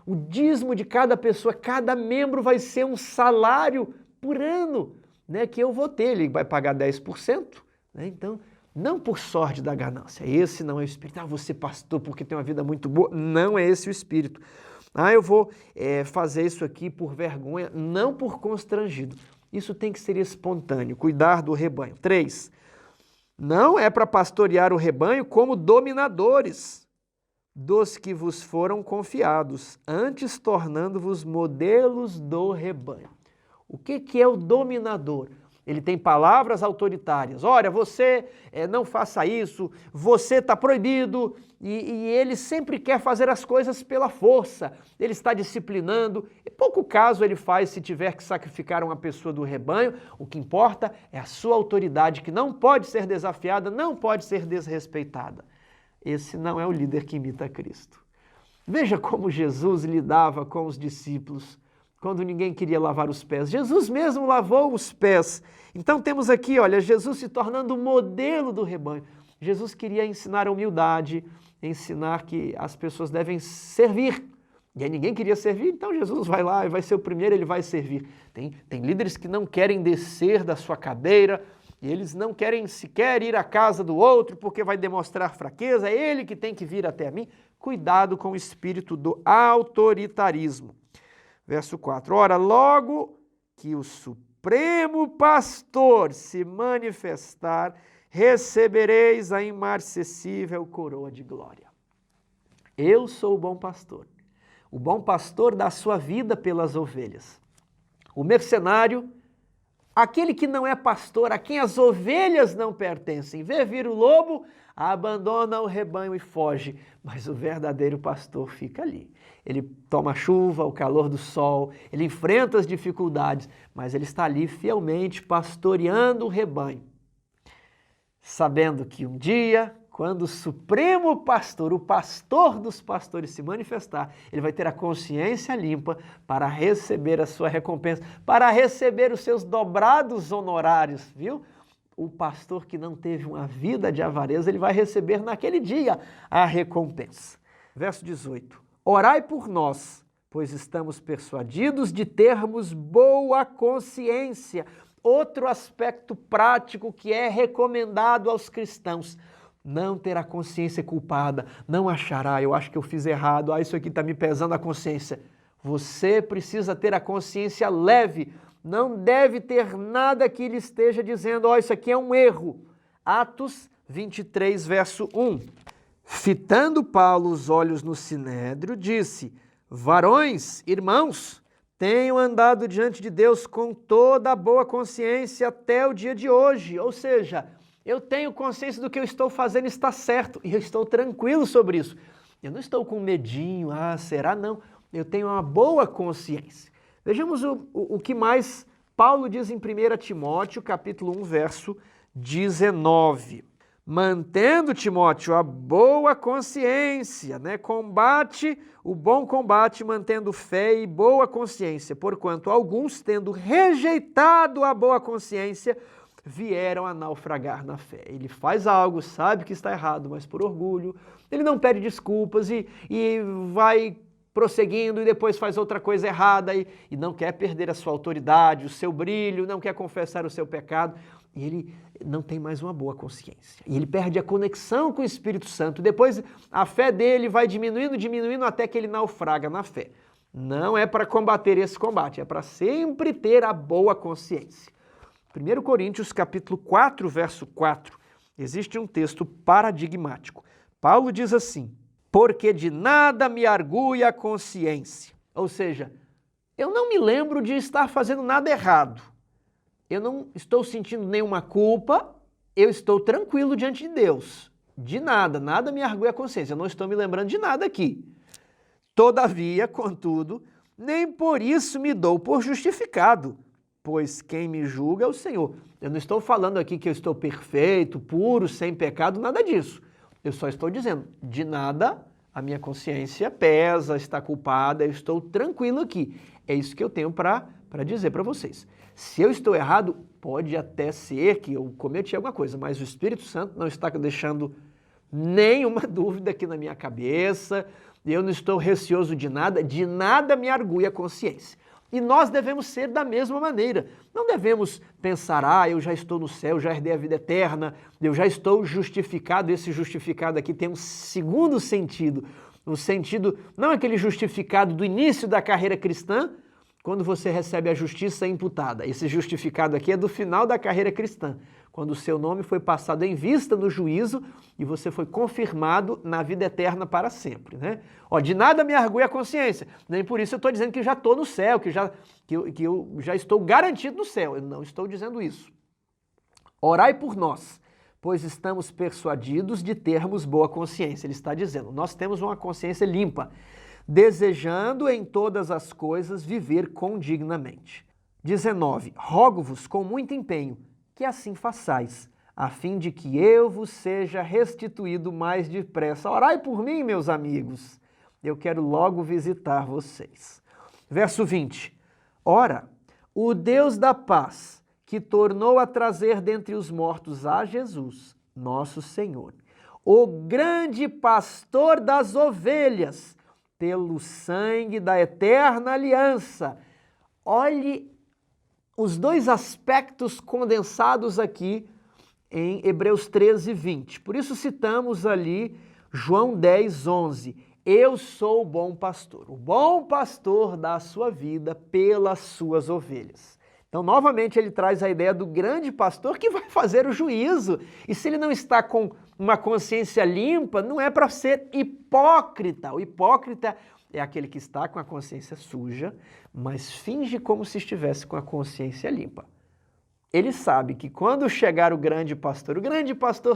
o dízimo de cada pessoa, cada membro vai ser um salário por ano, né, que eu vou ter. Ele vai pagar 10%, né? Então, não por sorte da ganância. Esse não é o espírito. Vou ser pastor porque tem uma vida muito boa. Não é esse o espírito. Eu vou fazer isso aqui por vergonha, não por constrangido. Isso tem que ser espontâneo, cuidar do rebanho. 3. Não é para pastorear o rebanho como dominadores dos que vos foram confiados, antes tornando-vos modelos do rebanho. O que é o dominador? Ele tem palavras autoritárias. Olha, você não faça isso, você está proibido, e ele sempre quer fazer as coisas pela força. Ele está disciplinando, e pouco caso ele faz se tiver que sacrificar uma pessoa do rebanho. O que importa é a sua autoridade, que não pode ser desafiada, não pode ser desrespeitada. Esse não é o líder que imita Cristo. Veja como Jesus lidava com os discípulos quando ninguém queria lavar os pés. Jesus mesmo lavou os pés. Então temos aqui, olha, Jesus se tornando o modelo do rebanho. Jesus queria ensinar a humildade, ensinar que as pessoas devem servir. E aí ninguém queria servir, então Jesus vai lá e vai ser o primeiro, ele vai servir. Tem líderes que não querem descer da sua cadeira, e eles não querem sequer ir à casa do outro, porque vai demonstrar fraqueza, é ele que tem que vir até mim. Cuidado com o espírito do autoritarismo. Verso 4. Ora, logo que o Supremo Pastor se manifestar, recebereis a imarcessível coroa de glória. Eu sou o bom pastor. O bom pastor dá sua vida pelas ovelhas. O mercenário, aquele que não é pastor, a quem as ovelhas não pertencem, vê vir o lobo, abandona o rebanho e foge. Mas o verdadeiro pastor fica ali. Ele toma a chuva, o calor do sol, ele enfrenta as dificuldades, mas ele está ali fielmente pastoreando o rebanho, sabendo que um dia, quando o Supremo Pastor, o pastor dos pastores se manifestar, ele vai ter a consciência limpa para receber a sua recompensa, para receber os seus dobrados honorários, viu? O pastor que não teve uma vida de avareza, ele vai receber naquele dia a recompensa. Verso 18. Orai por nós, pois estamos persuadidos de termos boa consciência. Outro aspecto prático que é recomendado aos cristãos. Não ter a consciência culpada, não achar, eu acho que eu fiz errado, isso aqui está me pesando a consciência. Você precisa ter a consciência leve, não deve ter nada que lhe esteja dizendo, isso aqui é um erro. Atos 23, verso 1. Fitando Paulo os olhos no sinédrio, disse, varões, irmãos, tenho andado diante de Deus com toda a boa consciência até o dia de hoje. Ou seja, Eu tenho consciência do que eu estou fazendo está certo e eu estou tranquilo sobre isso. Eu não estou com medinho, será? Não. Eu tenho uma boa consciência. Vejamos o que mais Paulo diz em 1 Timóteo, capítulo 1, verso 19. Mantendo, Timóteo, a boa consciência, né? Combate o bom combate, mantendo fé e boa consciência, porquanto alguns, tendo rejeitado a boa consciência, vieram a naufragar na fé. Ele faz algo, sabe que está errado, mas por orgulho, ele não pede desculpas e vai prosseguindo e depois faz outra coisa errada e não quer perder a sua autoridade, o seu brilho, não quer confessar o seu pecado. E ele não tem mais uma boa consciência. E ele perde a conexão com o Espírito Santo. Depois a fé dele vai diminuindo até que ele naufraga na fé. Não é para combater esse combate, é para sempre ter a boa consciência. 1 Coríntios capítulo 4, verso 4, existe um texto paradigmático. Paulo diz assim: porque de nada me argui a consciência. Ou seja, eu não me lembro de estar fazendo nada errado. Eu não estou sentindo nenhuma culpa, eu estou tranquilo diante de Deus. De nada, nada me argui a consciência, eu não estou me lembrando de nada aqui. Todavia, contudo, nem por isso me dou por justificado, pois quem me julga é o Senhor. Eu não estou falando aqui que eu estou perfeito, puro, sem pecado, nada disso. Eu só estou dizendo, de nada a minha consciência pesa, está culpada, eu estou tranquilo aqui. É isso que eu tenho para dizer para vocês. Se eu estou errado, pode até ser que eu cometi alguma coisa, mas o Espírito Santo não está deixando nenhuma dúvida aqui na minha cabeça, eu não estou receoso de nada me argui a consciência. E nós devemos ser da mesma maneira. Não devemos pensar, eu já estou no céu, já herdei a vida eterna, eu já estou justificado. Esse justificado aqui tem um segundo sentido. Um sentido, não aquele justificado do início da carreira cristã, quando você recebe a justiça imputada. Esse justificado aqui é do final da carreira cristã, quando o seu nome foi passado em vista no juízo e você foi confirmado na vida eterna para sempre, né? De nada me argui a consciência, nem por isso eu estou dizendo que já estou no céu, que eu já estou garantido no céu. Eu não estou dizendo isso. Orai por nós, pois estamos persuadidos de termos boa consciência. Ele está dizendo, nós temos uma consciência limpa, desejando em todas as coisas viver condignamente. 19. Rogo-vos com muito empenho que assim façais, a fim de que eu vos seja restituído mais depressa. Orai por mim, meus amigos. Eu quero logo visitar vocês. Verso 20. Ora, o Deus da paz, que tornou a trazer dentre os mortos a Jesus, nosso Senhor, o grande pastor das ovelhas, pelo sangue da eterna aliança. Olhe os dois aspectos condensados aqui em Hebreus 13, 20. Por isso citamos ali João 10, 11. Eu sou o bom pastor dá a sua vida pelas suas ovelhas. Então, novamente, ele traz a ideia do grande pastor que vai fazer o juízo. E se ele não está com uma consciência limpa, não é para ser hipócrita. O hipócrita é aquele que está com a consciência suja, mas finge como se estivesse com a consciência limpa. Ele sabe que quando chegar o grande pastor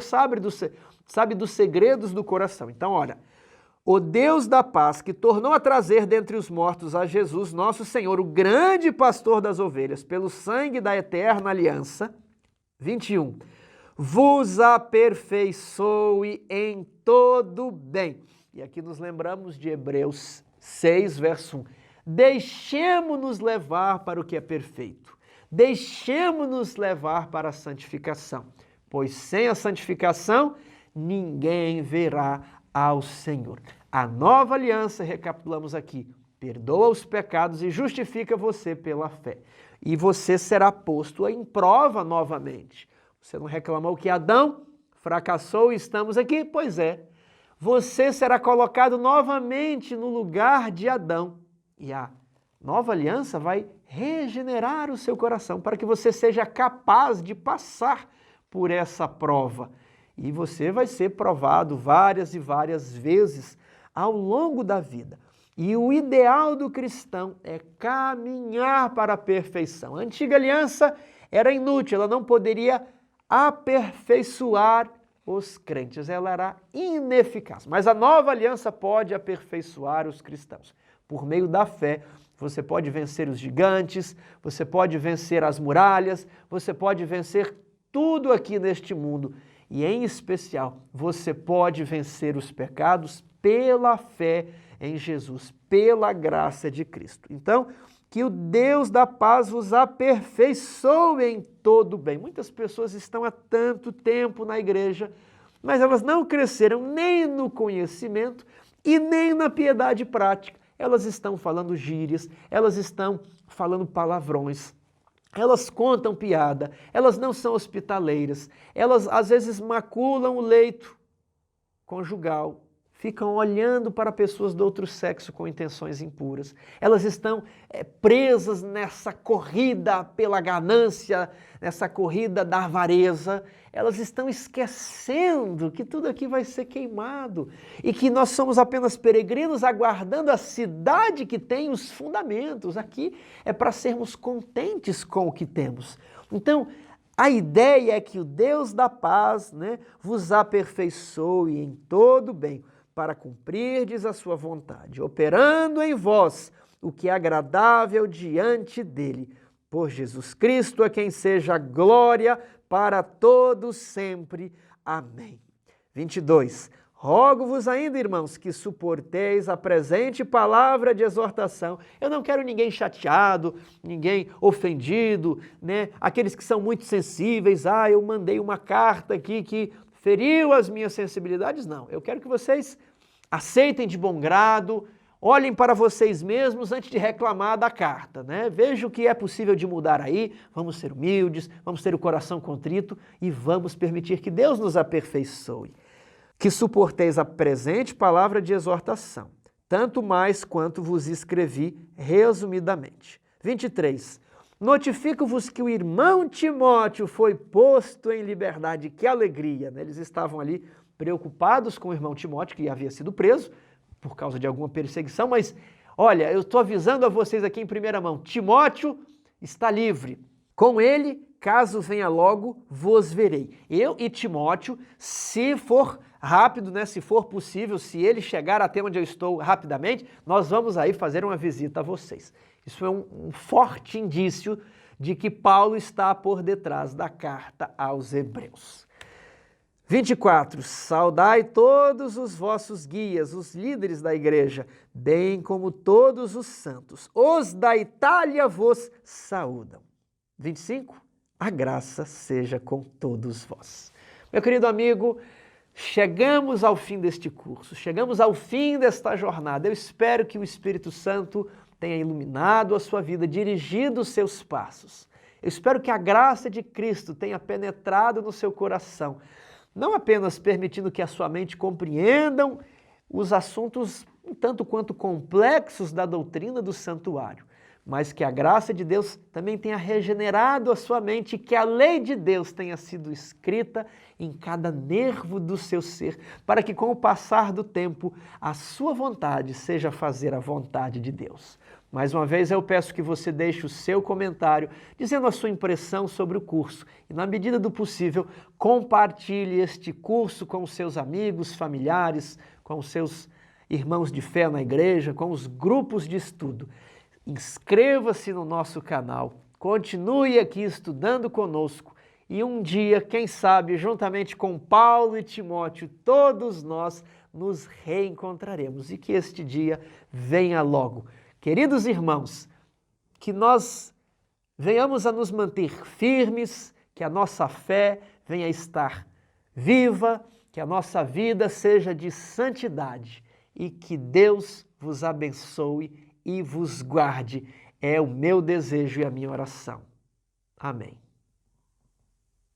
sabe dos segredos do coração. Então, olha, o Deus da paz que tornou a trazer dentre os mortos a Jesus, nosso Senhor, o grande pastor das ovelhas, pelo sangue da eterna aliança. 21. Vos aperfeiçoe em todo bem. E aqui nos lembramos de Hebreus 6, verso 1. Deixemo-nos levar para o que é perfeito. Deixemo-nos levar para a santificação. Pois sem a santificação, ninguém verá ao Senhor. A nova aliança, recapitulamos aqui, perdoa os pecados e justifica você pela fé. E você será posto em prova novamente. Você não reclamou que Adão fracassou e estamos aqui? Pois é. Você será colocado novamente no lugar de Adão. E a nova aliança vai regenerar o seu coração para que você seja capaz de passar por essa prova. E você vai ser provado várias e várias vezes ao longo da vida. E o ideal do cristão é caminhar para a perfeição. A antiga aliança era inútil, ela não poderia aperfeiçoar os crentes, ela era ineficaz. Mas a nova aliança pode aperfeiçoar os cristãos. Por meio da fé, você pode vencer os gigantes, você pode vencer as muralhas, você pode vencer tudo aqui neste mundo. E, em especial, você pode vencer os pecados pela fé em Jesus, pela graça de Cristo. Então, que o Deus da paz vos aperfeiçoe em todo o bem. Muitas pessoas estão há tanto tempo na igreja, mas elas não cresceram nem no conhecimento e nem na piedade prática. Elas estão falando gírias, elas estão falando palavrões, elas contam piada, elas não são hospitaleiras, elas às vezes maculam o leito conjugal, ficam olhando para pessoas do outro sexo com intenções impuras. Elas estão presas nessa corrida pela ganância, nessa corrida da avareza. Elas estão esquecendo que tudo aqui vai ser queimado e que nós somos apenas peregrinos aguardando a cidade que tem os fundamentos. Aqui é para sermos contentes com o que temos. Então, a ideia é que o Deus da paz, vos aperfeiçoe em todo bem, para cumprirdes a sua vontade, operando em vós o que é agradável diante dele. Por Jesus Cristo, a quem seja glória para todos sempre. Amém. 22. Rogo-vos ainda, irmãos, que suporteis a presente palavra de exortação. Eu não quero ninguém chateado, ninguém ofendido, Aqueles que são muito sensíveis. Eu mandei uma carta aqui que feriu as minhas sensibilidades. Não, eu quero que vocês aceitem de bom grado, olhem para vocês mesmos antes de reclamar da carta, Vejam o que é possível de mudar aí, vamos ser humildes, vamos ter o coração contrito e vamos permitir que Deus nos aperfeiçoe. Que suporteis a presente palavra de exortação, tanto mais quanto vos escrevi resumidamente. 23. Notifico-vos que o irmão Timóteo foi posto em liberdade. Que alegria, Eles estavam ali preocupados com o irmão Timóteo, que havia sido preso por causa de alguma perseguição, mas olha, eu estou avisando a vocês aqui em primeira mão, Timóteo está livre. Com ele, caso venha logo, vos verei. Eu e Timóteo, se for rápido, se for possível, se ele chegar até onde eu estou rapidamente, nós vamos aí fazer uma visita a vocês. Isso é um forte indício de que Paulo está por detrás da carta aos Hebreus. 24. Saudai todos os vossos guias, os líderes da igreja, bem como todos os santos. Os da Itália vos saúdam. 25. A graça seja com todos vós. Meu querido amigo, chegamos ao fim deste curso, chegamos ao fim desta jornada. Eu espero que o Espírito Santo tenha iluminado a sua vida, dirigido os seus passos. Eu espero que a graça de Cristo tenha penetrado no seu coração, não apenas permitindo que a sua mente compreendam os assuntos um tanto quanto complexos da doutrina do santuário, mas que a graça de Deus também tenha regenerado a sua mente e que a lei de Deus tenha sido escrita em cada nervo do seu ser, para que com o passar do tempo a sua vontade seja fazer a vontade de Deus. Mais uma vez eu peço que você deixe o seu comentário dizendo a sua impressão sobre o curso e, na medida do possível, compartilhe este curso com os seus amigos, familiares, com os seus irmãos de fé na igreja, com os grupos de estudo. Inscreva-se no nosso canal, continue aqui estudando conosco e um dia, quem sabe, juntamente com Paulo e Timóteo, todos nós nos reencontraremos e que este dia venha logo. Queridos irmãos, que nós venhamos a nos manter firmes, que a nossa fé venha a estar viva, que a nossa vida seja de santidade e que Deus vos abençoe e vos guarde. É o meu desejo e a minha oração. Amém.